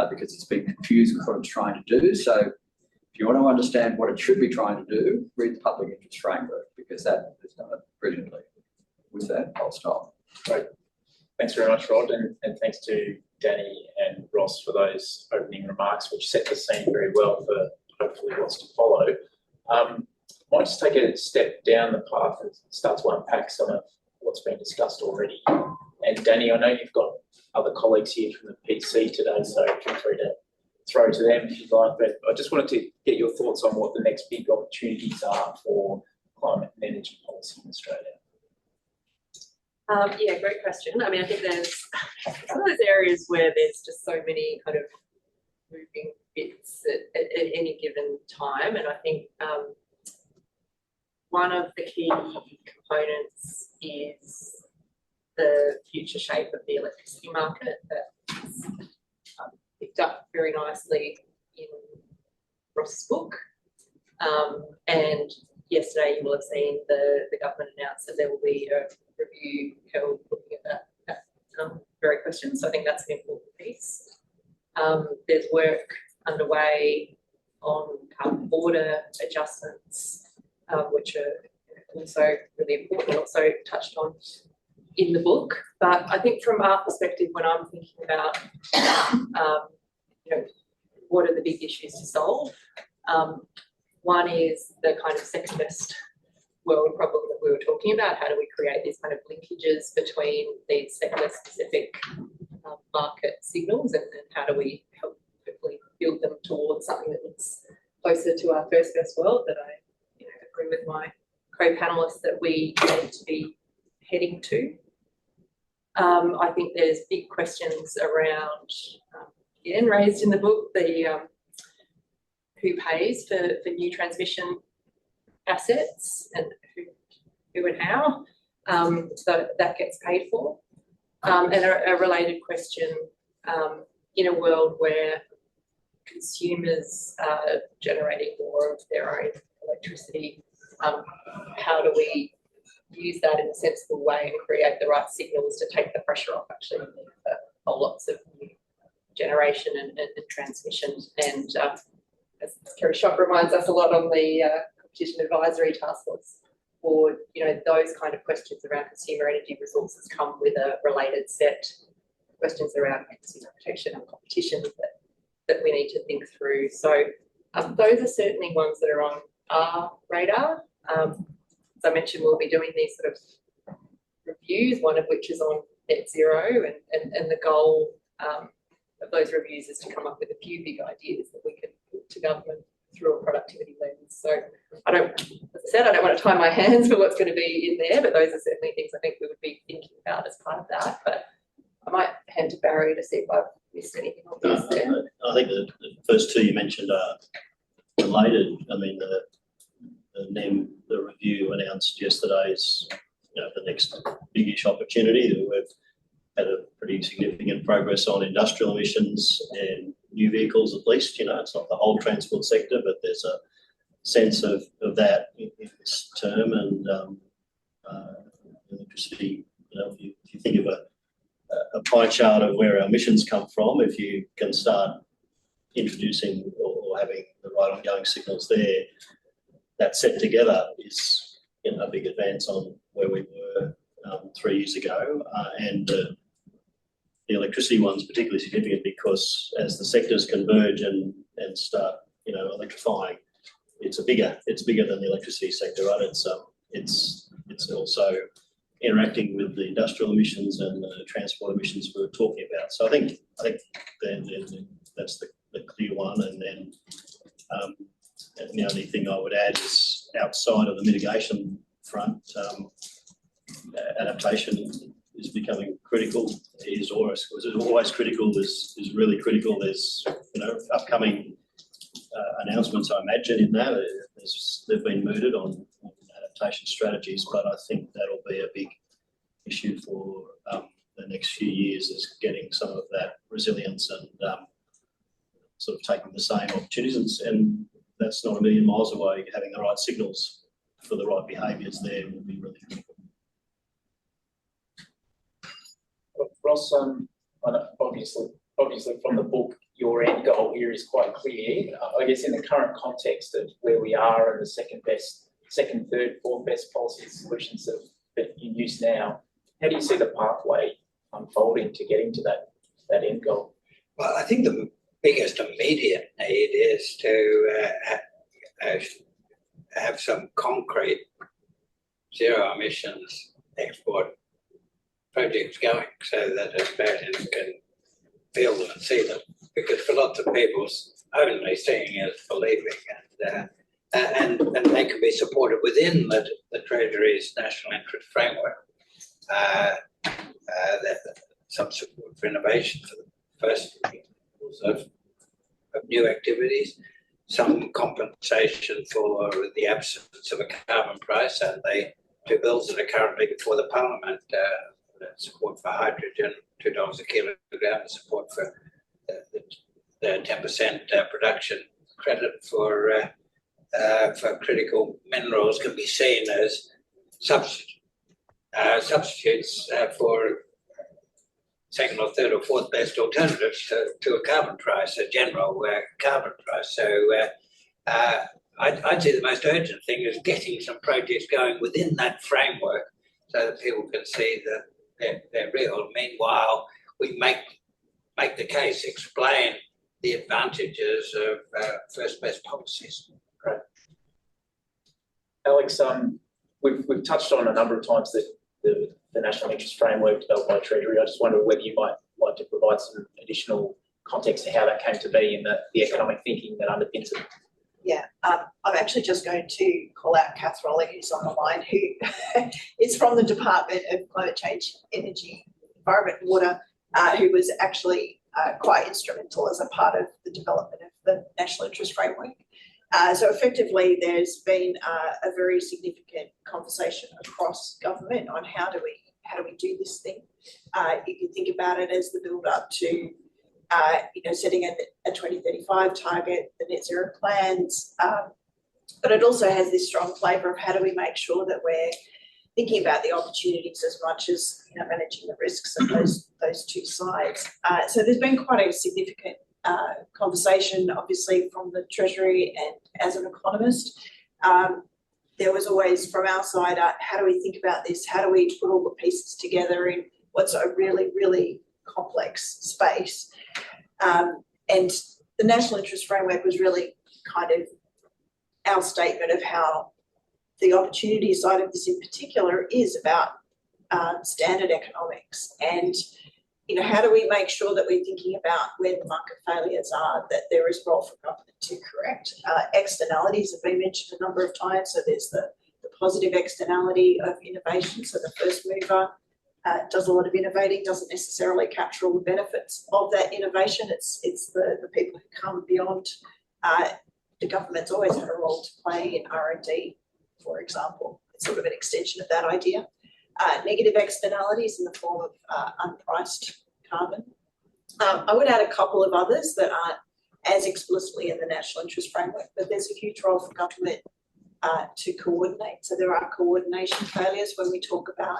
because it's been confused with what it's trying to do. So if you want to understand what it should be trying to do, read the public interest framework, because that has done it brilliantly. With that, I'll stop. Great. Thanks very much, Rod, and thanks to Danny and Ross for those opening remarks, which set the scene very well for hopefully what's to follow. I might just take a step down the path and start to unpack some of what's been discussed already. And Danny, I know you've got other colleagues here from the PC today, so feel free to throw to them if you'd like, but I just wanted to get your thoughts on what the next big opportunities are for climate and energy policy in Australia. Yeah, great question. I mean, I think there's some of those areas where there's just so many kind of moving bits at any given time, and I think one of the key components is the future shape of the electricity market that's picked up very nicely in Ross's book. And yesterday you will have seen the government announce that there will be a review held looking at that very question. So I think that's an important piece. There's work underway on carbon border adjustments, which are also really important, also touched on in the book. But I think from our perspective, when I'm thinking about what are the big issues to solve, one is the kind of secondist world problem that we were talking about. How do we create these kind of linkages between these sector-specific market signals, and how do we help hopefully build them towards something that looks closer to our first best world that I agree with my co-panelists that we need to be heading to. I think there's big questions around, again, raised in the book, the who pays for new transmission assets and who and how, so that gets paid for. And a related question, in a world where consumers are generating more of their own electricity, how do we use that in a sensible way and create the right signals to take the pressure off actually for lots of new generation and transmission. And as Kerry Schott reminds us a lot on the Competition Advisory Task Force board, those kind of questions around consumer energy resources come with a related set of questions around consumer protection and competition that we need to think through. So those are certainly ones that are on our radar. As I mentioned, we'll be doing these sort of reviews, one of which is on net zero, and the goal of those reviews is to come up with a few big ideas that we can put to government through a productivity lens. So as I said, I don't want to tie my hands for what's going to be in there, but those are certainly things I think we would be thinking about as part of that. But I might hand to Barry to see if I've missed anything obvious there. I think the first two you mentioned are related. I mean, the NEM, the review announced yesterday is the next biggish opportunity that we've had a pretty significant progress on industrial emissions and new vehicles at least. It's not the whole transport sector, but there's a sense of that in this term. And electricity, if you think of a pie chart of where our emissions come from, if you can start introducing or having the right ongoing signals there, that set together is a big advance on where we were 3 years ago. And the electricity one's particularly significant because as the sectors converge and start electrifying, it's bigger than the electricity sector, right? It's also interacting with the industrial emissions and the transport emissions we were talking about. So I think that's the clear one. And then the only thing I would add is outside of the mitigation front, adaptation is becoming critical. It is always critical. Is really critical. There's upcoming announcements, I imagine, in that they've been mooted on adaptation strategies, but I think that'll be a big issue for the next few years, is getting some of that resilience and sort of taking the same opportunities, and that's not a million miles away. Having the right signals for the right behaviours there will be really critical. Ross, I know obviously from the book, your end goal here is quite clear. I guess in the current context of where we are and the second, third, fourth best policy solutions that in use now, how do you see the pathway unfolding to getting to that end goal? Well, I think the biggest immediate need is to have some concrete zero emissions export projects going, so that Australians can feel them and see them, because for lots of people, only seeing is believing, and they can be supported within the Treasury's national interest framework. Some support for innovation for the first of new activities, some compensation for the absence of a carbon price, and the two bills that are currently before the Parliament, support for hydrogen, $2 a kilogram, and support for the 10% production credit for critical minerals, can be seen as substitutes for second or third or fourth best alternatives to a carbon price, a general carbon price. So I'd say the most urgent thing is getting some projects going within that framework so that people can see that they're real. Meanwhile, we make the case, explain the advantages of first best policies. Great. Alex, we've touched on a number of times that the national interest framework developed by Treasury. I just wonder whether you might like to provide some additional context to how that came to be and the economic thinking that underpins it. Yeah, I'm actually just going to call out Kath Rowley, who's on the line, who is from the Department of Climate Change, Energy, Environment and Water, who was actually quite instrumental as a part of the development of the national interest framework. So effectively, there's been a very significant conversation across government on how do we do this thing. You can think about it as the build up to setting a 2035 target, the net zero plans, but it also has this strong flavour of how do we make sure that we're thinking about the opportunities as much as managing the risks of those two sides. So there's been quite a significant conversation, obviously, from the Treasury, and as an economist, there was always from our side, how do we think about this? How do we put all the pieces together in what's a really, really complex space? And the national interest framework was really kind of our statement of how the opportunity side of this in particular is about standard economics, and how do we make sure that we're thinking about where the market failures are, that there is a role for government to correct. Externalities have been mentioned a number of times, so there's the positive externality of innovation, so the first mover does a lot of innovating, doesn't necessarily capture all the benefits of that innovation. It's the people who come beyond. The government's always had a role to play in R&D, for example. It's sort of an extension of that idea. Negative externalities in the form of unpriced carbon. I would add a couple of others that aren't as explicitly in the national interest framework, but there's a huge role for government to coordinate. So there are coordination failures when we talk about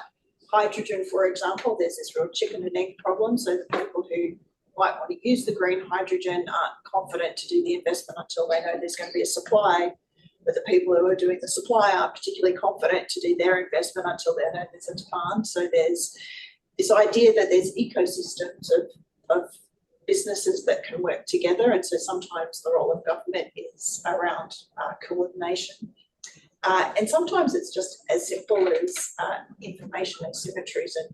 hydrogen, for example. There's this real chicken and egg problem. So the people who might want to use the green hydrogen aren't confident to do the investment until they know there's going to be a supply. But the people who are doing the supply aren't particularly confident to do their investment until they know there's a demand. So there's this idea that there's ecosystems of businesses that can work together. And so sometimes the role of government is around coordination. And sometimes it's just as simple as information asymmetries and,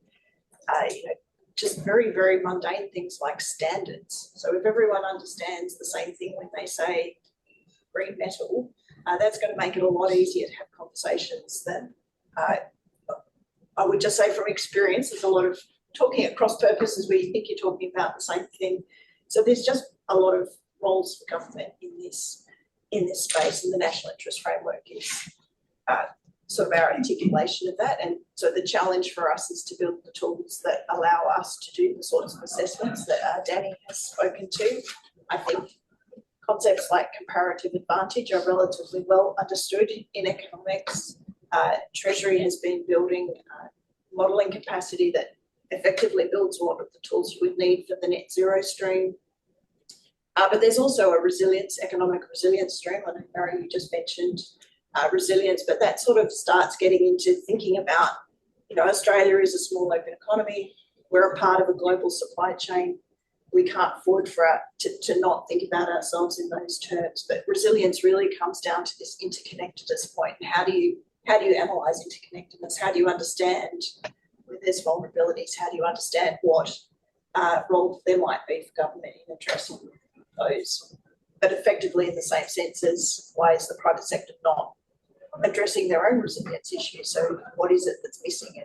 just very, very mundane things like standards. So if everyone understands the same thing when they say green metal, that's going to make it a lot easier to have conversations than I would just say from experience, there's a lot of talking at cross purposes where you think you're talking about the same thing. So there's just a lot of roles for government in this space, and the national interest framework is sort of our articulation of that. And so the challenge for us is to build the tools that allow us to do the sorts of assessments that Danny has spoken to. I think concepts like comparative advantage are relatively well understood in economics. Treasury has been building modelling capacity that effectively builds a lot of the tools you would need for the net zero stream. But there's also a economic resilience stream. I know, Mary, you just mentioned resilience, but that sort of starts getting into thinking about, Australia is a small open economy. We're a part of a global supply chain. We can't afford to not think about ourselves in those terms. But resilience really comes down to this interconnectedness point. And how do you analyse interconnectedness? How do you understand where there's vulnerabilities? How do you understand what role there might be for government in addressing those? But effectively, in the same sense as why is the private sector not addressing their own resilience issues? So what is it that's missing,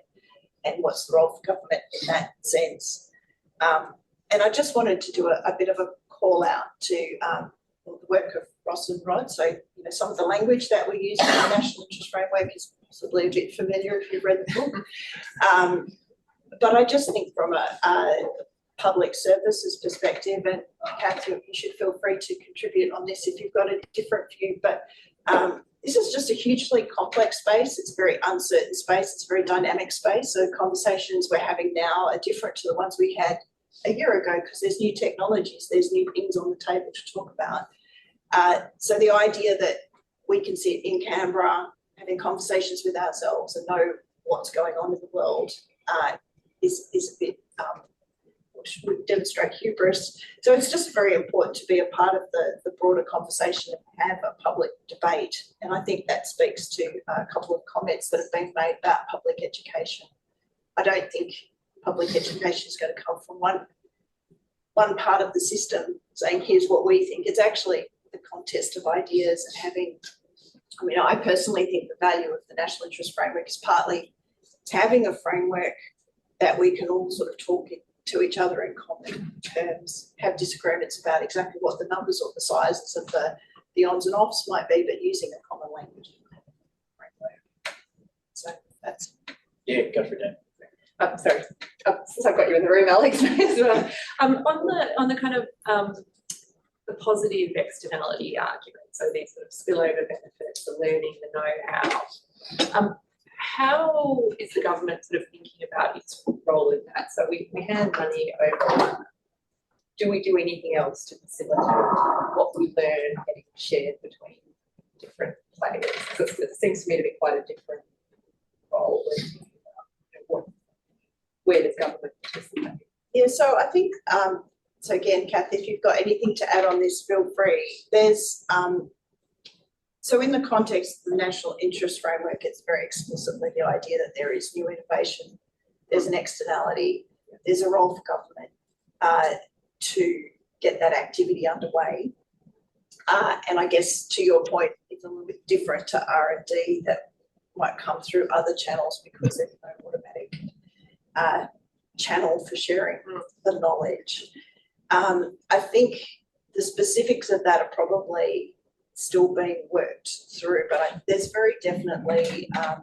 and what's the role for government in that sense? And I just wanted to do a bit of a call out to the work of Ross and Rod. So, some of the language that we use in the National Interest Framework is possibly a bit familiar if you've read the book. But I just think from a public services perspective, and Kath, you should feel free to contribute on this if you've got a different view, but this is just a hugely complex space. It's a very uncertain space. It's a very dynamic space. So conversations we're having now are different to the ones we had a year ago because there's new technologies, there's new things on the table to talk about. So the idea that we can sit in Canberra having conversations with ourselves and know what's going on in the world is a bit, which would demonstrate hubris. So it's just very important to be a part of the broader conversation and have a public debate. And I think that speaks to a couple of comments that have been made about public education. I don't think public education is going to come from one part of the system saying, here's what we think. It's actually the contest of ideas and having, I personally think the value of the National Interest Framework is partly having a framework that we can all sort of talk to each other in common terms, have disagreements about exactly what the numbers or the sizes of the ons and offs might be, but using a common language. So that's... Yeah, go for it, Dan. Sorry, since I've got you in the room, Alex, as well. On the kind of the positive externality argument, so these sort of spillover benefits, the learning, the know-how. How is the government sort of thinking about its role in that? So we hand money over. Do we do anything else to facilitate what we learn getting shared between different players? It seems to me to be quite a different role. Where does government participate? Yeah, so I think, so again, Kath, if you've got anything to add on this, feel free. There's, so in the context of the National Interest Framework, it's very explicitly the idea that there is new innovation, there's an externality, there's a role for government to get that activity underway. And I guess to your point, it's a little bit different to R&D that might come through other channels because there's no automatic channel for sharing the knowledge. I think the specifics of that are probably still being worked through, but there's very definitely, now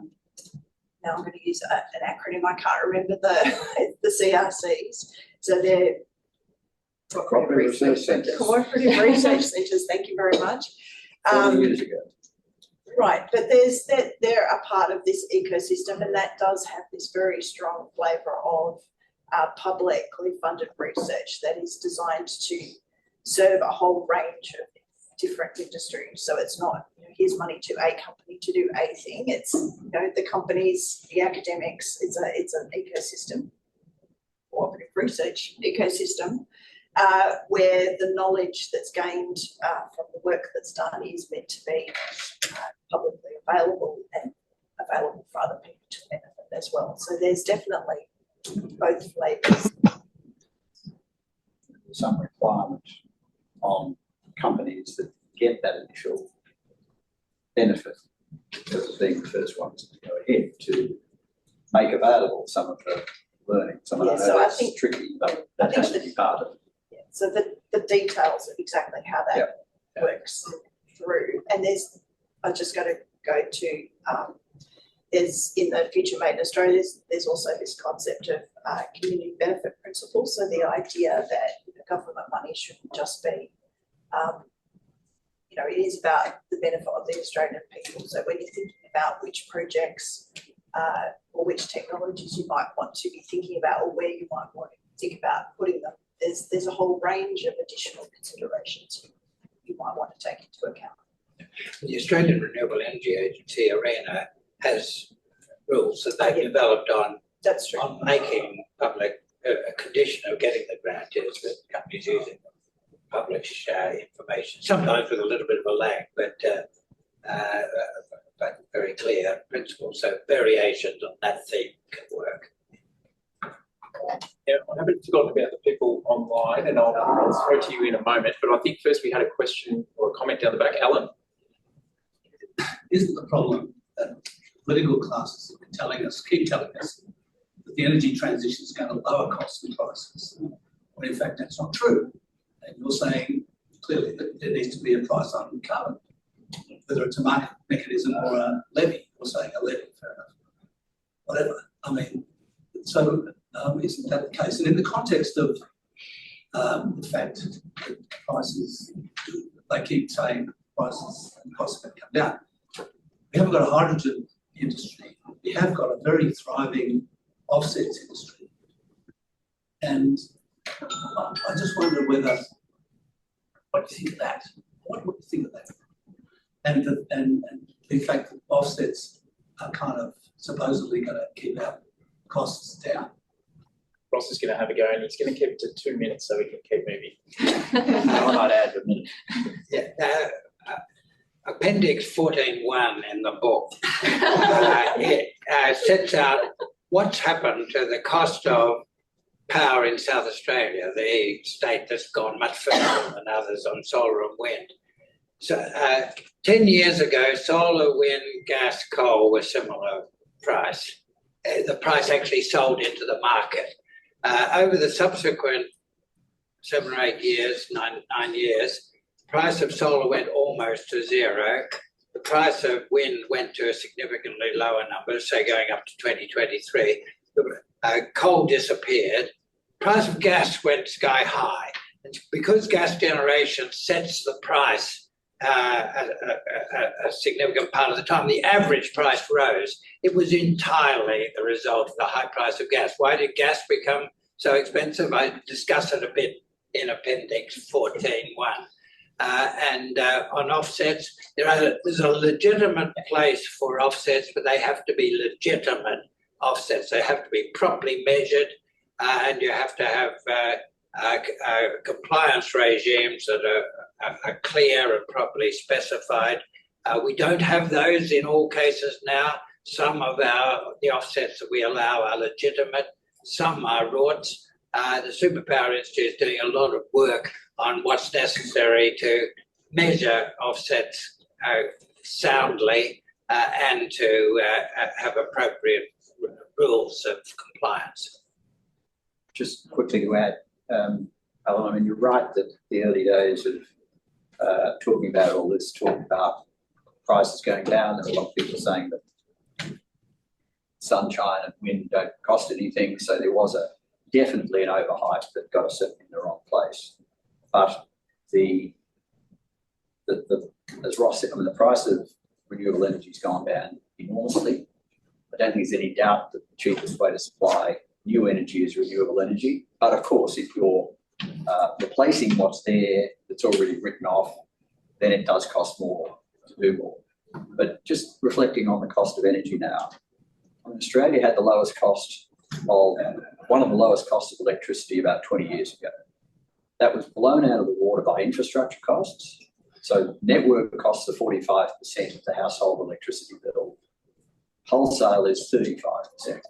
I'm going to use an acronym, I can't remember the CRCs. So they're Cooperative Research Centres. Cooperative Research Centres, thank you very much. 40 years ago. Right, but they're a part of this ecosystem, and that does have this very strong flavour of publicly funded research that is designed to serve a whole range of different industries. So it's not, here's money to a company to do a thing. It's, the companies, the academics. It's an ecosystem, cooperative research ecosystem, where the knowledge that's gained from the work that's done is meant to be publicly available and available for other people to benefit as well. So there's definitely both flavours. Some requirement on companies that get that initial benefit of being the first ones to go ahead to make available some of the learning. Some of Yeah, that so I that's think- tricky, but I that has think to be part of it. Yeah, so the details of exactly how that works through, and I just got to go to, there's in the Future Made in Australia, there's also this concept of community benefit principle. So the idea that government money shouldn't just be, it is about the benefit of the Australian people. So when you're thinking about which projects or which technologies you might want to be thinking about, or where you might want to think about putting them, there's a whole range of additional considerations you might want to take into account. The Australian Renewable Energy Agency, ARENA, has rules that they've developed on That's true. making public a condition of getting the grant is that companies using them publish information, sometimes with a little bit of a lag, but very clear principles. So variations on that theme can work. Yeah, I haven't forgotten about the people online, and I'll throw to you in a moment, but I think first we had a question or a comment down the back. Alan? Isn't the problem that political classes have been keep telling us that the energy transition is going to lower costs and prices, when in fact that's not true? And you're saying clearly that there needs to be a price on carbon, whether it's a market mechanism or a levy. You're saying a levy, fair enough. Whatever. I mean, so isn't that the case? And in the context of the fact that prices, they keep saying prices and costs are going to come down. We haven't got a hydrogen industry. We have got a very thriving offsets industry. And I just wonder what do you think of that? What do you think of that? And the fact that offsets are kind of supposedly going to keep our costs down. Ross is going to have a go, and he's going to keep it to 2 minutes so we can keep moving. I might add a minute. Yeah, Appendix 14.1 in the book sets out what's happened to the cost of power in South Australia, the state that's gone much further than others on solar and wind. So 10 years ago, solar, wind, gas, coal were similar price. The price actually sold into the market. Over the subsequent 7 or 8 years, 9 years, the price of solar went almost to zero. The price of wind went to a significantly lower number, say going up to 2023. Coal disappeared. The price of gas went sky high. And because gas generation sets the price a significant part of the time, the average price rose. It was entirely the result of the high price of gas. Why did gas become so expensive? I discuss it a bit in Appendix 14.1. And on offsets, there's a legitimate place for offsets, but they have to be legitimate offsets. They have to be properly measured, and you have to have compliance regimes that are clear and properly specified. We don't have those in all cases now. Some of the offsets that we allow are legitimate, some are rorts. The Superpower Institute is doing a lot of work on what's necessary to measure offsets soundly and to have appropriate rules of compliance. Just quickly to add, Alan, I mean, you're right that the early days of talking about all this, talking about prices going down, there were a lot of people saying that sunshine and wind don't cost anything, so there was definitely an overhype that got us in the wrong place. But as Ross said, I mean, the price of renewable energy has gone down enormously. I don't think there's any doubt that the cheapest way to supply new energy is renewable energy. But of course, if you're replacing what's there that's already written off, then it does cost more to do more. But just reflecting on the cost of energy now, I mean, Australia had the lowest cost of, one of the lowest costs of electricity about 20 years ago. That was blown out of the water by infrastructure costs. So network costs are 45% of the household electricity bill. Wholesale is 35%.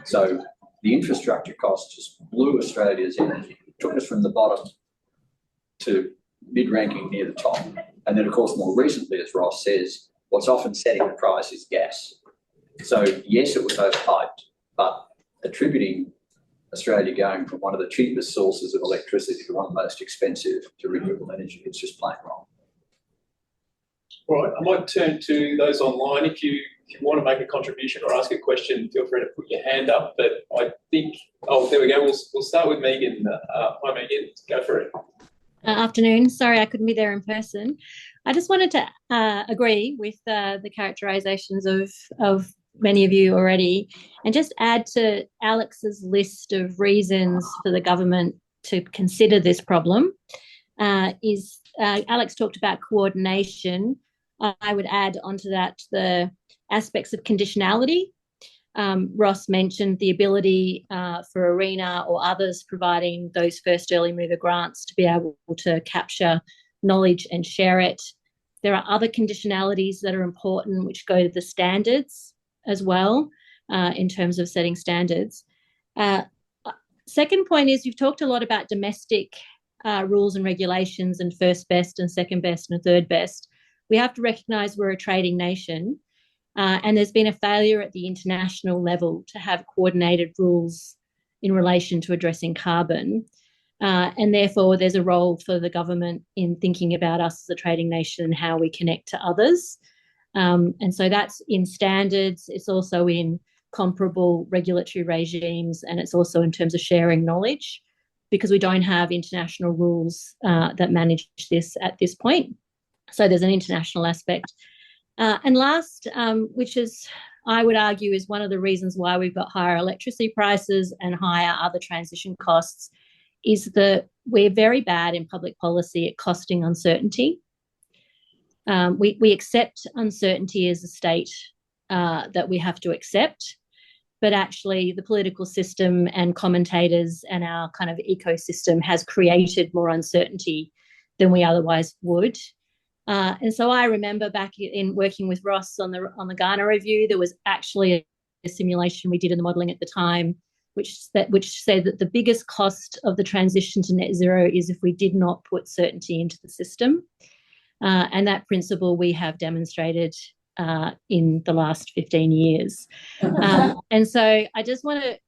So the infrastructure cost just blew Australia's energy. It took us from the bottom to mid-ranking near the top. And then, of course, more recently, as Ross says, what's often setting the price is gas. So, yes, it was overhyped, But attributing Australia going from one of the cheapest sources of electricity to one of the most expensive to renewable energy, it's just plain wrong. All right, I might turn to those online. If you want to make a contribution or ask a question, feel free to put your hand up. But I think, oh, there we go. We'll start with Megan. Hi, Megan. Go for it. Afternoon. Sorry, I couldn't be there in person. I just wanted to agree with the characterizations of many of you already, and just add to Alex's list of reasons for the government to consider this problem. Alex talked about coordination. I would add onto that the aspects of conditionality. Ross mentioned the ability for ARENA or others providing those first early mover grants to be able to capture knowledge and share it. There are other conditionalities that are important which go to the standards as well in terms of setting standards. Second point is you've talked a lot about domestic rules and regulations and first best and second best and third best. We have to recognise we're a trading nation. And there's been a failure at the international level to have coordinated rules in relation to addressing carbon. And therefore, there's a role for the government in thinking about us as a trading nation and how we connect to others. And so that's in standards. It's also in comparable regulatory regimes, and it's also in terms of sharing knowledge, because we don't have international rules that manage this at this point. So there's an international aspect. And last, which is, I would argue, is one of the reasons why we've got higher electricity prices and higher other transition costs, is that we're very bad in public policy at costing uncertainty. We accept uncertainty as a state that we have to accept, but actually the political system and commentators and our kind of ecosystem has created more uncertainty than we otherwise would. And so I remember back in working with Ross on the Garnaut review, there was actually a simulation we did in the modelling at the time, which said that the biggest cost of the transition to net zero is if we did not put certainty into the system. And that principle we have demonstrated in the last 15 years. And so I just want to,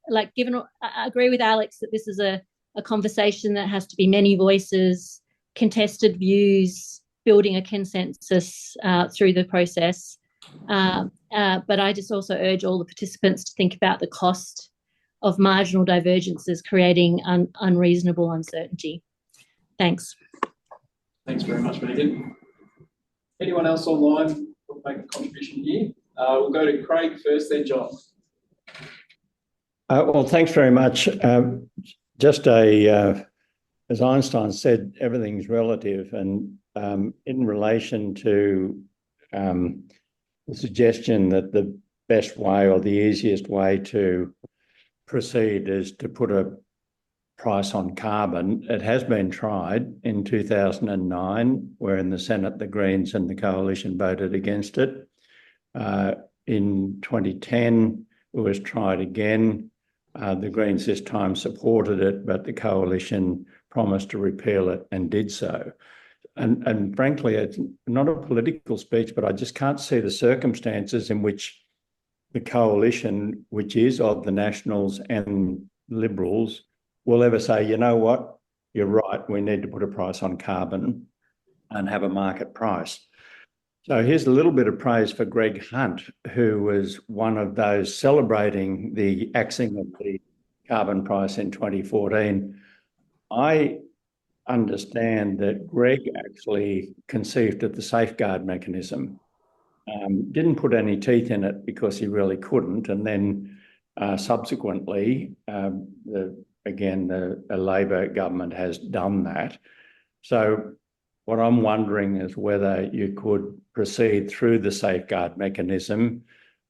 I agree with Alex that this is a conversation that has to be many voices, contested views, building a consensus through the process. But I just also urge all the participants to think about the cost of marginal divergences creating unreasonable uncertainty. Thanks. Thanks very much, Megan. Anyone else online will make a contribution here? We'll go to Craig first, then John. Well, thanks very much. As Einstein said, everything's relative, and in relation to the suggestion that the best way or the easiest way to proceed is to put a price on carbon, it has been tried in 2009, where in the Senate the Greens and the Coalition voted against it. In 2010, it was tried again. The Greens this time supported it, but the Coalition promised to repeal it and did so. And frankly, it's not a political speech, but I just can't see the circumstances in which the Coalition, which is of the Nationals and Liberals, will ever say, you know what, you're right, we need to put a price on carbon and have a market price. So here's a little bit of praise for Greg Hunt, who was one of those celebrating the axing of the carbon price in 2014. I understand that Greg actually conceived of the safeguard mechanism, didn't put any teeth in it because he really couldn't, and then subsequently, the Labor government has done that. So what I'm wondering is whether you could proceed through the safeguard mechanism,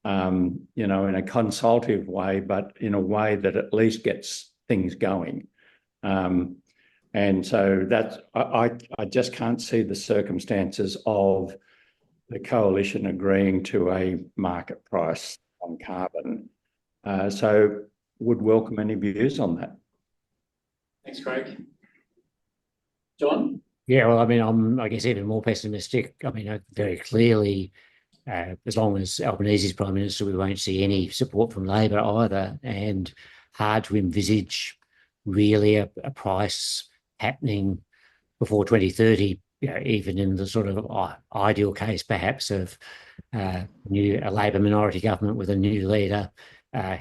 in a consultative way, but in a way that at least gets things going. And so that's, I just can't see the circumstances of the Coalition agreeing to a market price on carbon. So would welcome any views on that. Thanks, Craig. John? Yeah, well, I mean, I'm, I guess, even more pessimistic. I mean, very clearly, as long as Albanese's Prime Minister, we won't see any support from Labor either, and hard to envisage really a price happening before 2030, even in the sort of ideal case perhaps of a Labor minority government with a new leader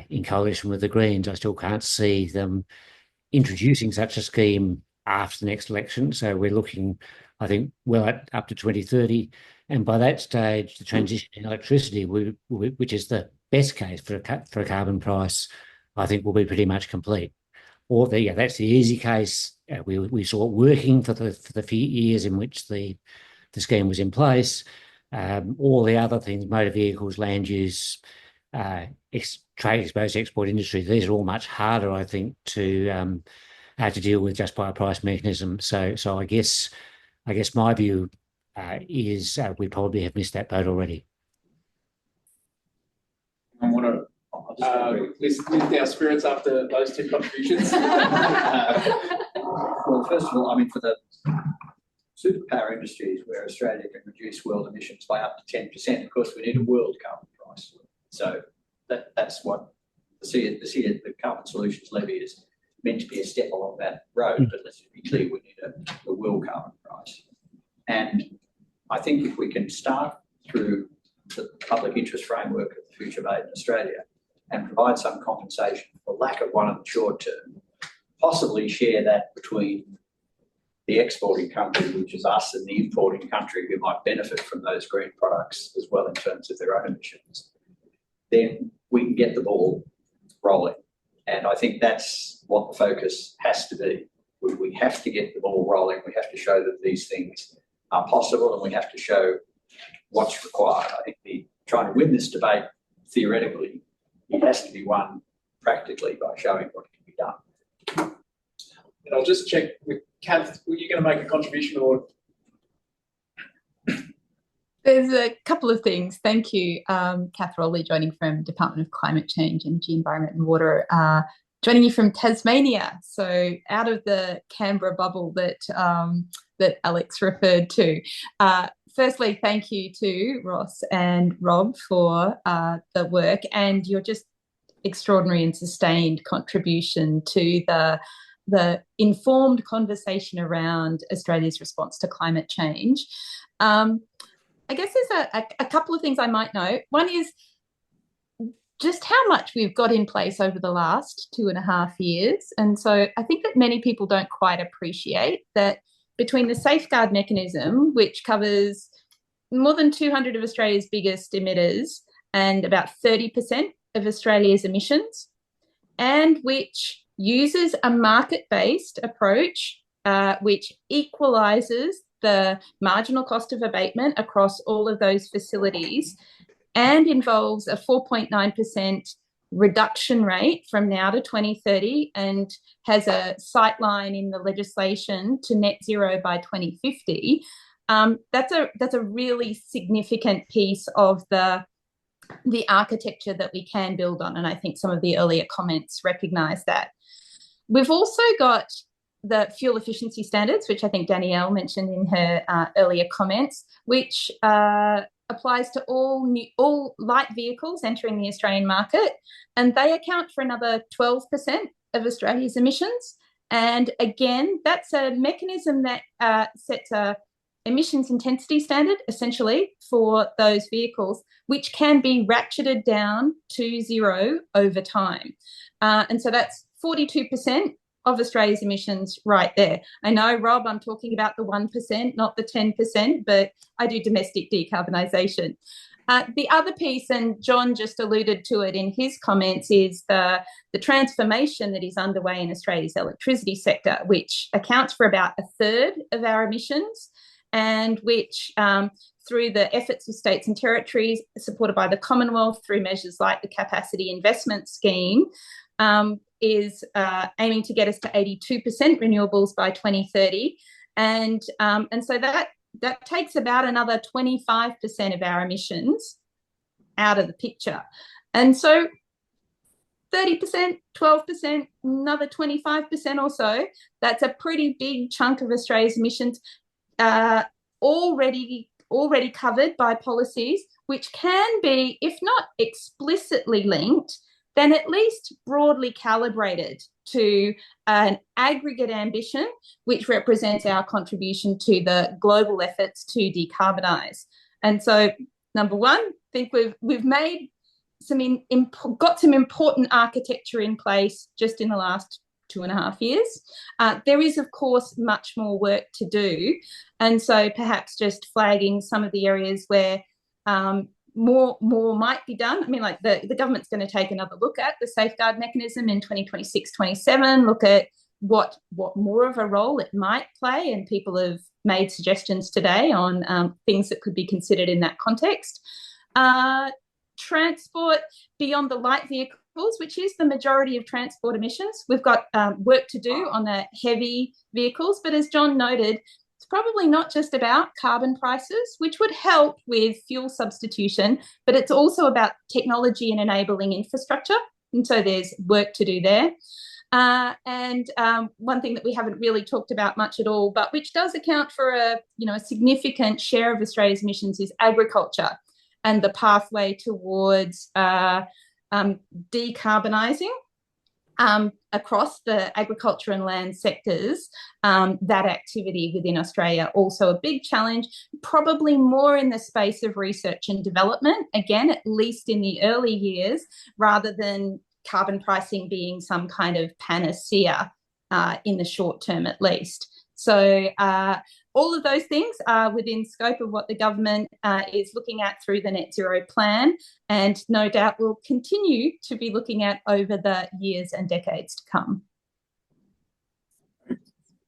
in coalition with the Greens. I still can't see them introducing such a scheme after the next election. So we're looking, I think, well up to 2030. And by that stage, the transition in electricity, which is the best case for a carbon price, I think will be pretty much complete. Or that's the easy case. We saw it working for the few years in which the scheme was in place. All the other things, motor vehicles, land use, trade exposed export industry, these are all much harder, I think, to deal with just by a price mechanism. So I guess my view is we probably have missed that boat already. I want to lift our spirits after those two contributions. Well, first of all, I mean, for the superpower industries where Australia can reduce world emissions by up to 10%, of course, we need a world carbon price. So that's what the Carbon Solutions Levy is meant to be a step along that road, but let's be clear, we need a world carbon price. And I think if we can start through the public interest framework of the future made in Australia and provide some compensation for lack of one in the short term, possibly share that between the exporting country, which is us, and the importing country who might benefit from those green products as well in terms of their own emissions, then we can get the ball rolling. And I think that's what the focus has to be. We have to get the ball rolling. We have to show that these things are possible, and we have to show what's required. I think trying to win this debate theoretically, it has to be won practically by showing what can be done. And I'll just check with Kath, were you going to make a contribution or? There's a couple of things. Thank you, Kath Rowley, joining from Department of Climate Change, Energy, Environment and Water, joining you from Tasmania, so out of the Canberra bubble that Alex referred to. Firstly, thank you to Ross and Rob for the work and your just extraordinary and sustained contribution to the informed conversation around Australia's response to climate change. I guess there's a couple of things I might note. One is just how much we've got in place over the last 2.5 years. And so I think that many people don't quite appreciate that between the safeguard mechanism, which covers more than 200 of Australia's biggest emitters and about 30% of Australia's emissions, and which uses a market-based approach which equalises the marginal cost of abatement across all of those facilities and involves a 4.9% reduction rate from now to 2030 and has a sightline in the legislation to net zero by 2050. That's a really significant piece of the architecture that we can build on, and I think some of the earlier comments recognise that. We've also got the fuel efficiency standards, which I think Danielle mentioned in her earlier comments, which applies to all light vehicles entering the Australian market, and they account for another 12% of Australia's emissions. And again, that's a mechanism that sets a emissions intensity standard, essentially, for those vehicles, which can be ratcheted down to zero over time. And so that's 42% of Australia's emissions right there. I know, Rob, I'm talking about the 1%, not the 10%, but I do domestic decarbonisation. The other piece, and John just alluded to it in his comments, is the transformation that is underway in Australia's electricity sector, which accounts for about a third of our emissions, and which, through the efforts of states and territories, supported by the Commonwealth through measures like the Capacity Investment Scheme, is aiming to get us to 82% renewables by 2030. And so that takes about another 25% of our emissions out of the picture. And so 30%, 12%, another 25% or so, that's a pretty big chunk of Australia's emissions already already covered by policies which can be, if not explicitly linked, then at least broadly calibrated to an aggregate ambition which represents our contribution to the global efforts to decarbonise. And so, number one, I think we've made got some important architecture in place just in the last 2.5 years. There is, of course, much more work to do. And so perhaps just flagging some of the areas where more might be done. I mean, like the government's going to take another look at the safeguard mechanism in 2026-27, look at what more of a role it might play. And people have made suggestions today on things that could be considered in that context. Transport beyond the light vehicles, which is the majority of transport emissions. We've got work to do on the heavy vehicles, but as John noted, it's probably not just about carbon prices, which would help with fuel substitution, but it's also about technology and enabling infrastructure. And so there's work to do there. And one thing that we haven't really talked about much at all, but which does account for a significant share of Australia's emissions, is agriculture and the pathway towards decarbonising across the agriculture and land sectors. That activity within Australia, also a big challenge, probably more in the space of research and development, again, at least in the early years, rather than carbon pricing being some kind of panacea in the short term at least. So all of those things are within scope of what the government is looking at through the Net Zero plan, and no doubt will continue to be looking at over the years and decades to come.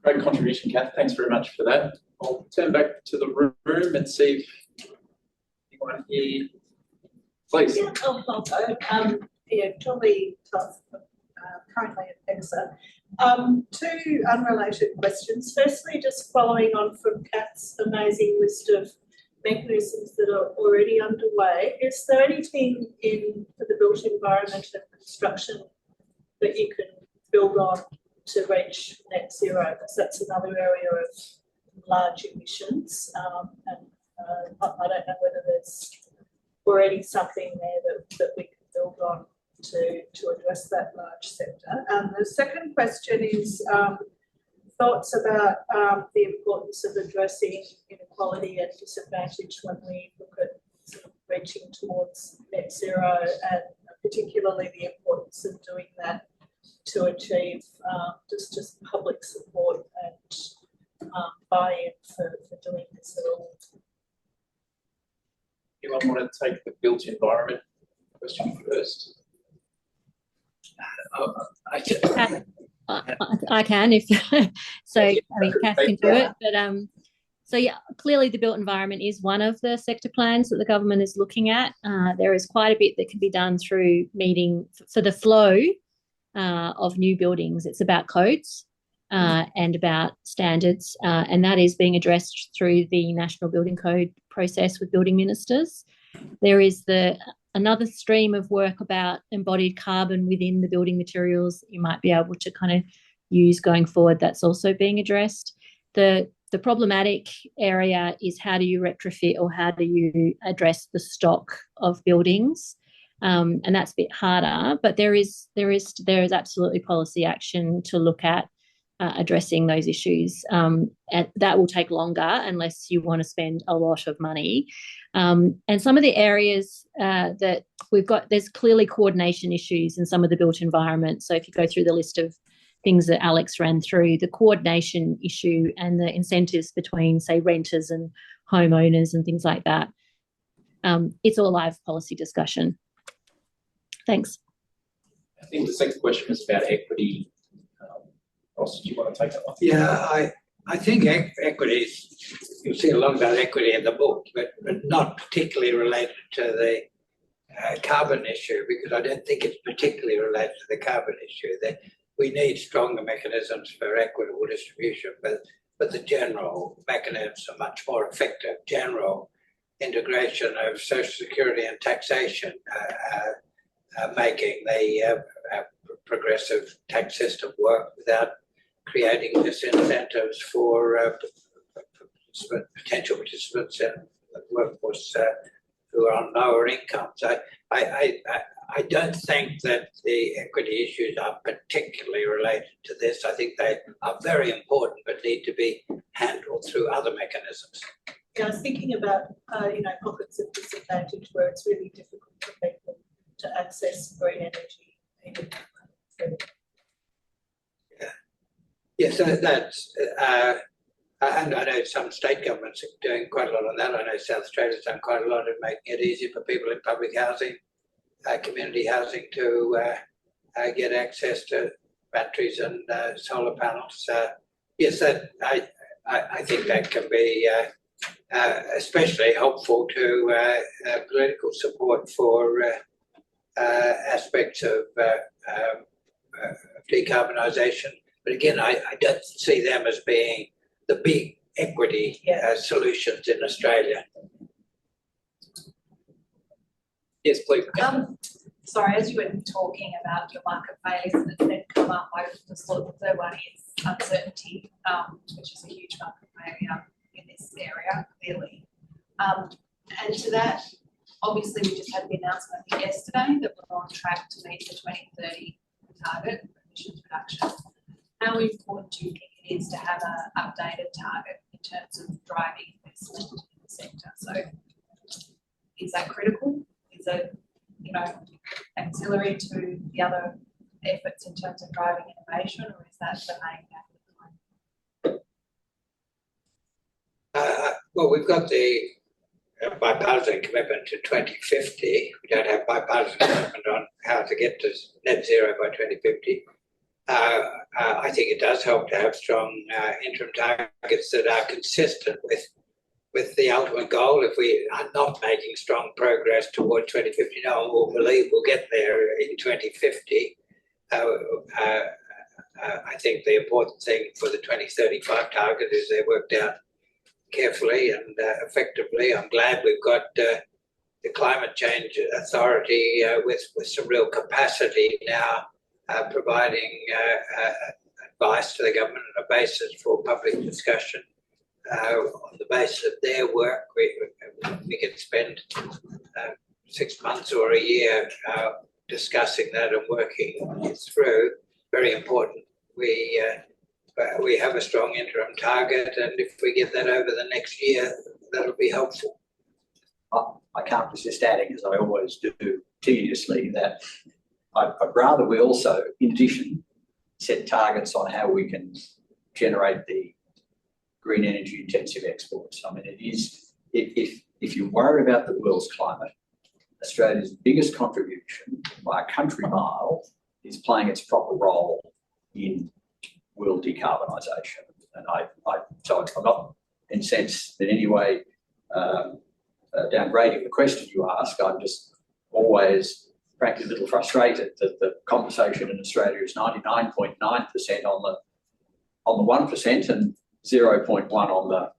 Great contribution, Kath. Thanks very much for that. I'll turn back to the room and see if anyone here, please. Yeah, I'll go. Julie Toth, currently at PEXA. Two unrelated questions. Firstly, just following on from Kath's amazing list of mechanisms that are already underway, is there anything for the built environment and construction that you can build on to reach net zero? Because that's another area of large emissions. And I don't know whether there's already something there that we can build on to address that large sector. The second question is thoughts about the importance of addressing inequality and disadvantage when we look at sort of reaching towards net zero, and particularly the importance of doing that to achieve just public support and buy-in for doing this at all. Anyone want to take the built environment question first? I can if so. I mean, Kath can do it, but so yeah, clearly the built environment is one of the sector plans that the government is looking at. There is quite a bit that can be done through meeting for the flow of new buildings. It's about codes and about standards, and that is being addressed through the National Building Code process with building ministers. There is another stream of work about embodied carbon within the building materials you might be able to kind of use going forward. That's also being addressed. The problematic area is how do you retrofit or how do you address the stock of buildings, and that's a bit harder. But there is absolutely policy action to look at addressing those issues. And that will take longer unless you want to spend a lot of money. And some of the areas that we've got, there's clearly coordination issues in some of the built environment. So if you go through the list of things that Alex ran through, the coordination issue and the incentives between, say, renters and homeowners and things like that, it's all live policy discussion. Thanks. I think the second question was about equity. Ross, do you want to take that one? Yeah, I think equities, you'll see a lot about equity in the book, but not particularly related to the carbon issue, because I don't think it's particularly related to the carbon issue. That we need stronger mechanisms for equitable distribution, but the general mechanisms are much more effective. General integration of social security and taxation, making the progressive tax system work without creating disincentives for potential participants in workforce who are on lower incomes. I don't think that the equity issues are particularly related to this. I think they are very important, but need to be handled through other mechanisms. Yeah, I was thinking about, pockets of disadvantage where it's really difficult for people to access green energy. Yeah, so that's, and I know some state governments are doing quite a lot on that. I know South Australia's done quite a lot in making it easier for people in public housing, community housing to get access to batteries and solar panels. Yes, that I think that can be especially helpful to political support for aspects of decarbonisation. But again, I don't see them as being the big equity solutions in Australia. Yes, please. Sorry, as you were talking about your market failures that then come up, I just thought the third one is uncertainty, which is a huge market failure in this area, clearly. And to that, obviously, we just had the announcement yesterday that we're on track to meet the 2030 target for emissions reduction. How important do you think it is to have an updated target in terms of driving investment in the sector? So is that critical? Is it, ancillary to the other efforts in terms of driving innovation, or is that the main gap? Well, we've got the bipartisan commitment to 2050. We don't have bipartisan commitment on how to get to net zero by 2050. I think it does help to have strong interim targets that are consistent with the ultimate goal. If we are not making strong progress toward 2050, no one will believe we'll get there in 2050. I think the important thing for the 2035 target is they're worked out carefully and effectively. I'm glad we've got the Climate Change Authority with some real capacity now, providing advice to the government and a basis for public discussion. On the basis of their work, we can spend 6 months or a year discussing that and working it through. Very important. We have a strong interim target, and if we get that over the next year, that'll be helpful. I can't resist adding, as I always do tediously, that I'd rather we also, in addition, set targets on how we can generate the green energy intensive exports. I mean, it is, if you're worried about the world's climate, Australia's biggest contribution by a country mile is playing its proper role in world decarbonisation. And so I'm not incensed in any way downgrading the question you ask. I'm just always frankly a little frustrated that the conversation in Australia is 99.9% on the 1% and 0.1 on the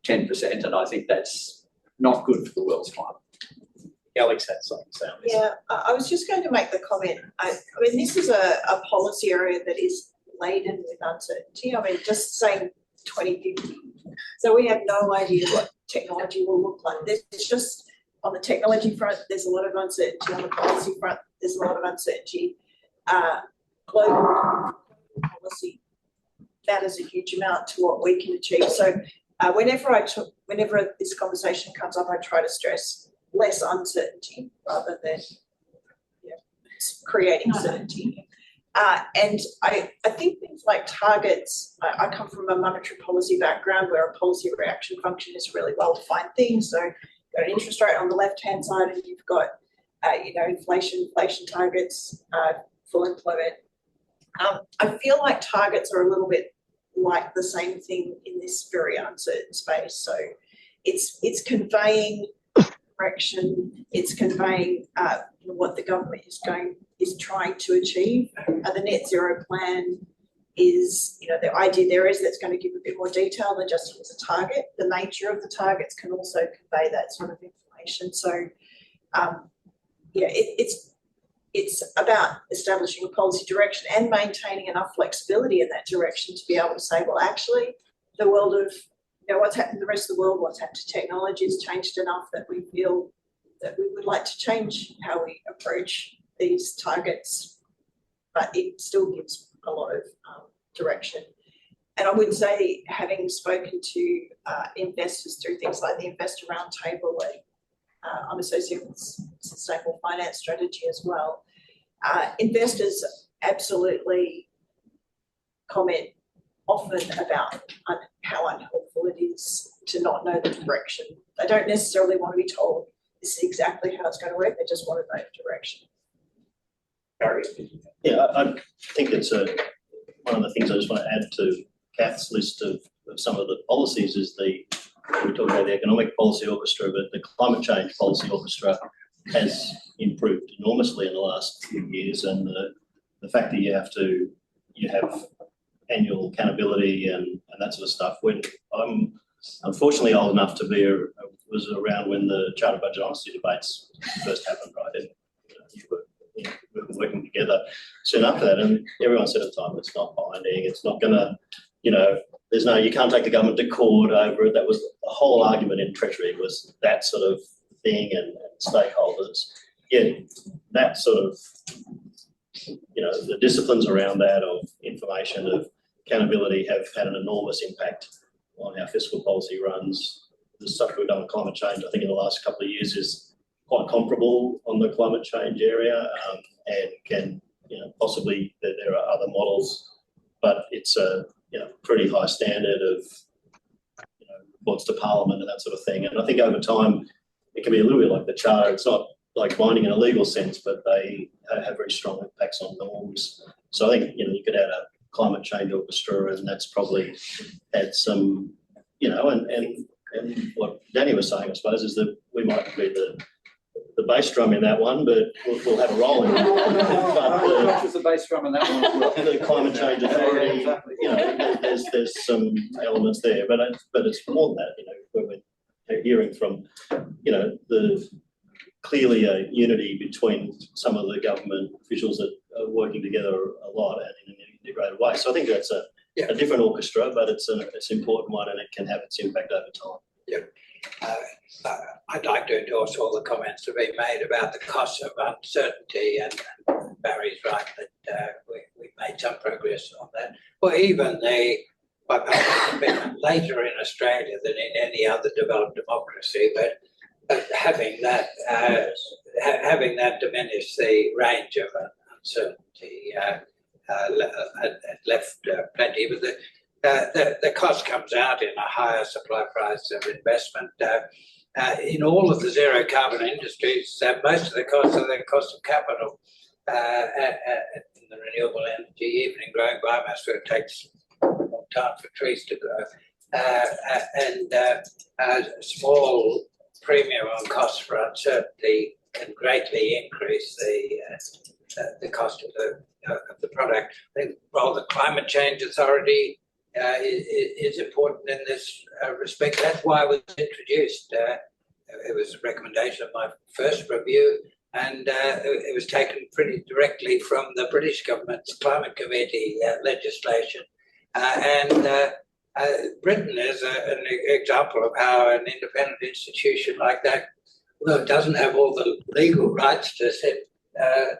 10%, and I think that's not good for the world's climate. Alex had something to say on this. Yeah, I was just going to make the comment. I mean, this is a policy area that is laden with uncertainty. I mean, just saying 2050. So we have no idea what technology will look like. There's just, on the technology front, there's a lot of uncertainty. On the policy front, there's a lot of uncertainty. Global policy matters a huge amount to what we can achieve. So whenever this conversation comes up, I try to stress less uncertainty rather than creating certainty. And I think things like targets, I come from a monetary policy background where a policy reaction function is really well-defined thing. So you've got an interest rate on the left-hand side and you've got, inflation targets, full employment. I feel like targets are a little bit like the same thing in this very uncertain space. So it's conveying direction, it's conveying what the government is trying to achieve. The net zero plan is, the idea there is that's going to give a bit more detail than just as a target. The nature of the targets can also convey that sort of information. So it's about establishing a policy direction and maintaining enough flexibility in that direction to be able to say, well, actually, the world of you know, what's happened in the rest of the world, what's happened to technology has changed enough that we feel that we would like to change how we approach these targets, but it still gives a lot of direction. And I would say, having spoken to investors through things like the Investor Roundtable, I'm associated with Sustainable Finance Strategy as well. Investors absolutely comment often about how unhelpful it is to not know the direction. They don't necessarily want to be told this is exactly how it's going to work. They just want to know direction. Yeah, I think it's one of the things I just want to add to Kath's list of some of the policies is we talk about the economic policy orchestra, but the climate change policy orchestra has improved enormously in the last few years, and the fact that you have annual accountability and that sort of stuff. When I'm unfortunately old enough to was around when the Charter Budget Honesty debates first happened, right? And we were working together soon after that, and everyone said at the time it's not binding, it's not going to, you can't take the government to court over it. That was the whole argument in Treasury, was that sort of thing, and stakeholders. Yeah, that sort of, the disciplines around that of information, of accountability, have had an enormous impact on how fiscal policy runs. The stuff we've done with climate change, I think in the last couple of years, is quite comparable on the climate change area, and can, possibly there are other models, but it's a pretty high standard of reports to Parliament and that sort of thing. And I think over time it can be a little bit like the Charter. It's not like binding in a legal sense, but they have very strong impacts on norms. So I think you could add a climate change orchestra, and that's probably had some, and what Danny was saying, I suppose, is that we might be the bass drum in that one, but we'll have a role in it. What was the bass drum in that one? The climate change authority, exactly. There's some elements there, but it's more than that. When we're hearing from, the clearly a unity between some of the government officials that are working together a lot and in an integrated way. So I think that's a different orchestra, but it's an important one, and it can have its impact over time. Yeah. I'd like to endorse all the comments that have been made about the cost of uncertainty, and Barry's right that we've made some progress on that. Or even but later in Australia than in any other developed democracy, but having that diminish the range of uncertainty left plenty. But the cost comes out in a higher supply price of investment. In all of the zero carbon industries, most of the costs are the cost of capital in the renewable energy, even in growing biomass, where it takes a long time for trees to grow. And a small premium on costs for uncertainty can greatly increase the cost of the product. I think the Climate Change Authority is important in this respect. That's why it was introduced. It was a recommendation of my first review, and it was taken pretty directly from the British government's Climate Committee legislation. Britain is an example of how an independent institution like that, although it doesn't have all the legal rights to set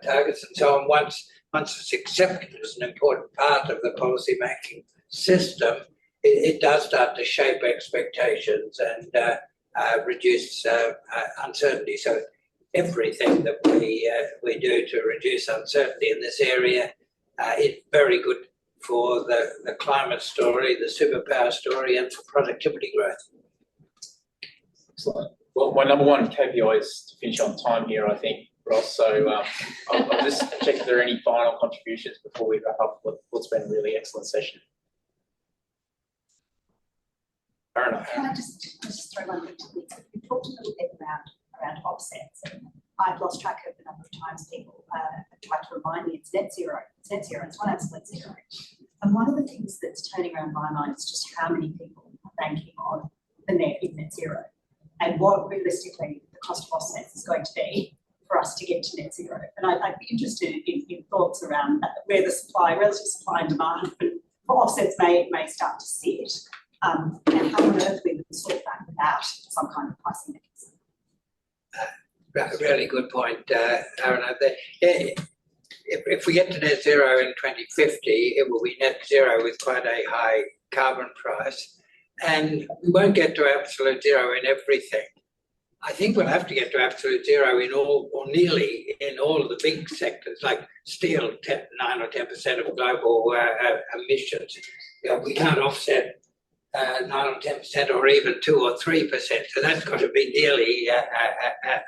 targets and so on, once it's accepted as an important part of the policy making system, it does start to shape expectations and reduce uncertainty. So everything that we do to reduce uncertainty in this area is very good for the climate story, the superpower story, and for productivity growth. Excellent. Well, my number one KPI is to finish on time here, I think, Ross. So I'll just check if there are any final contributions before we wrap up what's been a really excellent session. Fair enough. Can I just throw one thing to this? We talked a little bit around offsets, and I've lost track of the number of times people have tried to remind me it's net zero. It's net zero. It's one absolute zero. And one of the things that's turning around my mind is just how many people are banking on the net zero, and what realistically the cost of offsets is going to be for us to get to net zero. And I'd be interested in thoughts around where the relative supply and demand for offsets may start to sit. And how on earth we would sort that without some kind of pricing mechanism. Really good point, Aaron. If we get to net zero in 2050, it will be net zero with quite a high carbon price, and we won't get to absolute zero in everything. I think we'll have to get to absolute zero in all, or nearly in all of the big sectors, like steel, 9 or 10% of global emissions. We can't offset 9 or 10% or even 2 or 3%. So that's got to be nearly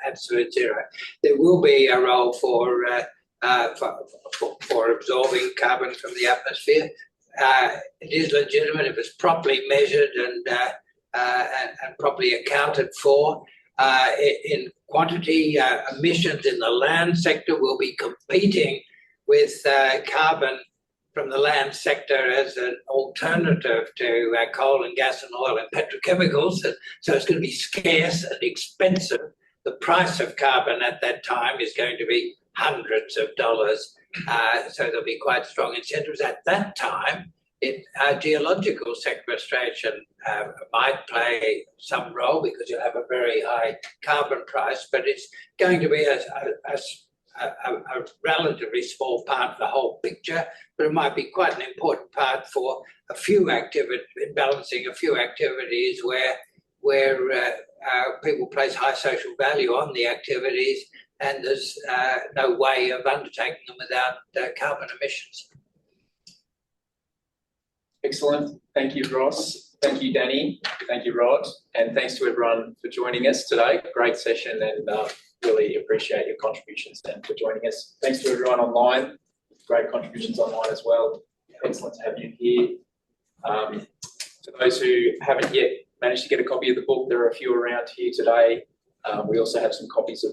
absolute zero. There will be a role for absorbing carbon from the atmosphere. It is legitimate if it's properly measured and properly accounted for. In quantity, emissions in the land sector will be competing with carbon from the land sector as an alternative to coal and gas and oil and petrochemicals. And so it's going to be scarce and expensive. The price of carbon at that time is going to be hundreds of dollars. So there'll be quite strong incentives at that time. Geological sequestration might play some role because you have a very high carbon price, but it's going to be a relatively small part of the whole picture, but it might be quite an important part for a few activities, balancing a few activities where people place high social value on the activities, and there's no way of undertaking them without carbon emissions. Excellent. Thank you, Ross. Thank you, Danny. Thank you, Rod. And thanks to everyone for joining us today. Great session, and really appreciate your contributions and for joining us. Thanks to everyone online. Great contributions online as well. Excellent to have you here. For those who haven't yet managed to get a copy of the book, there are a few around here today. We also have some copies of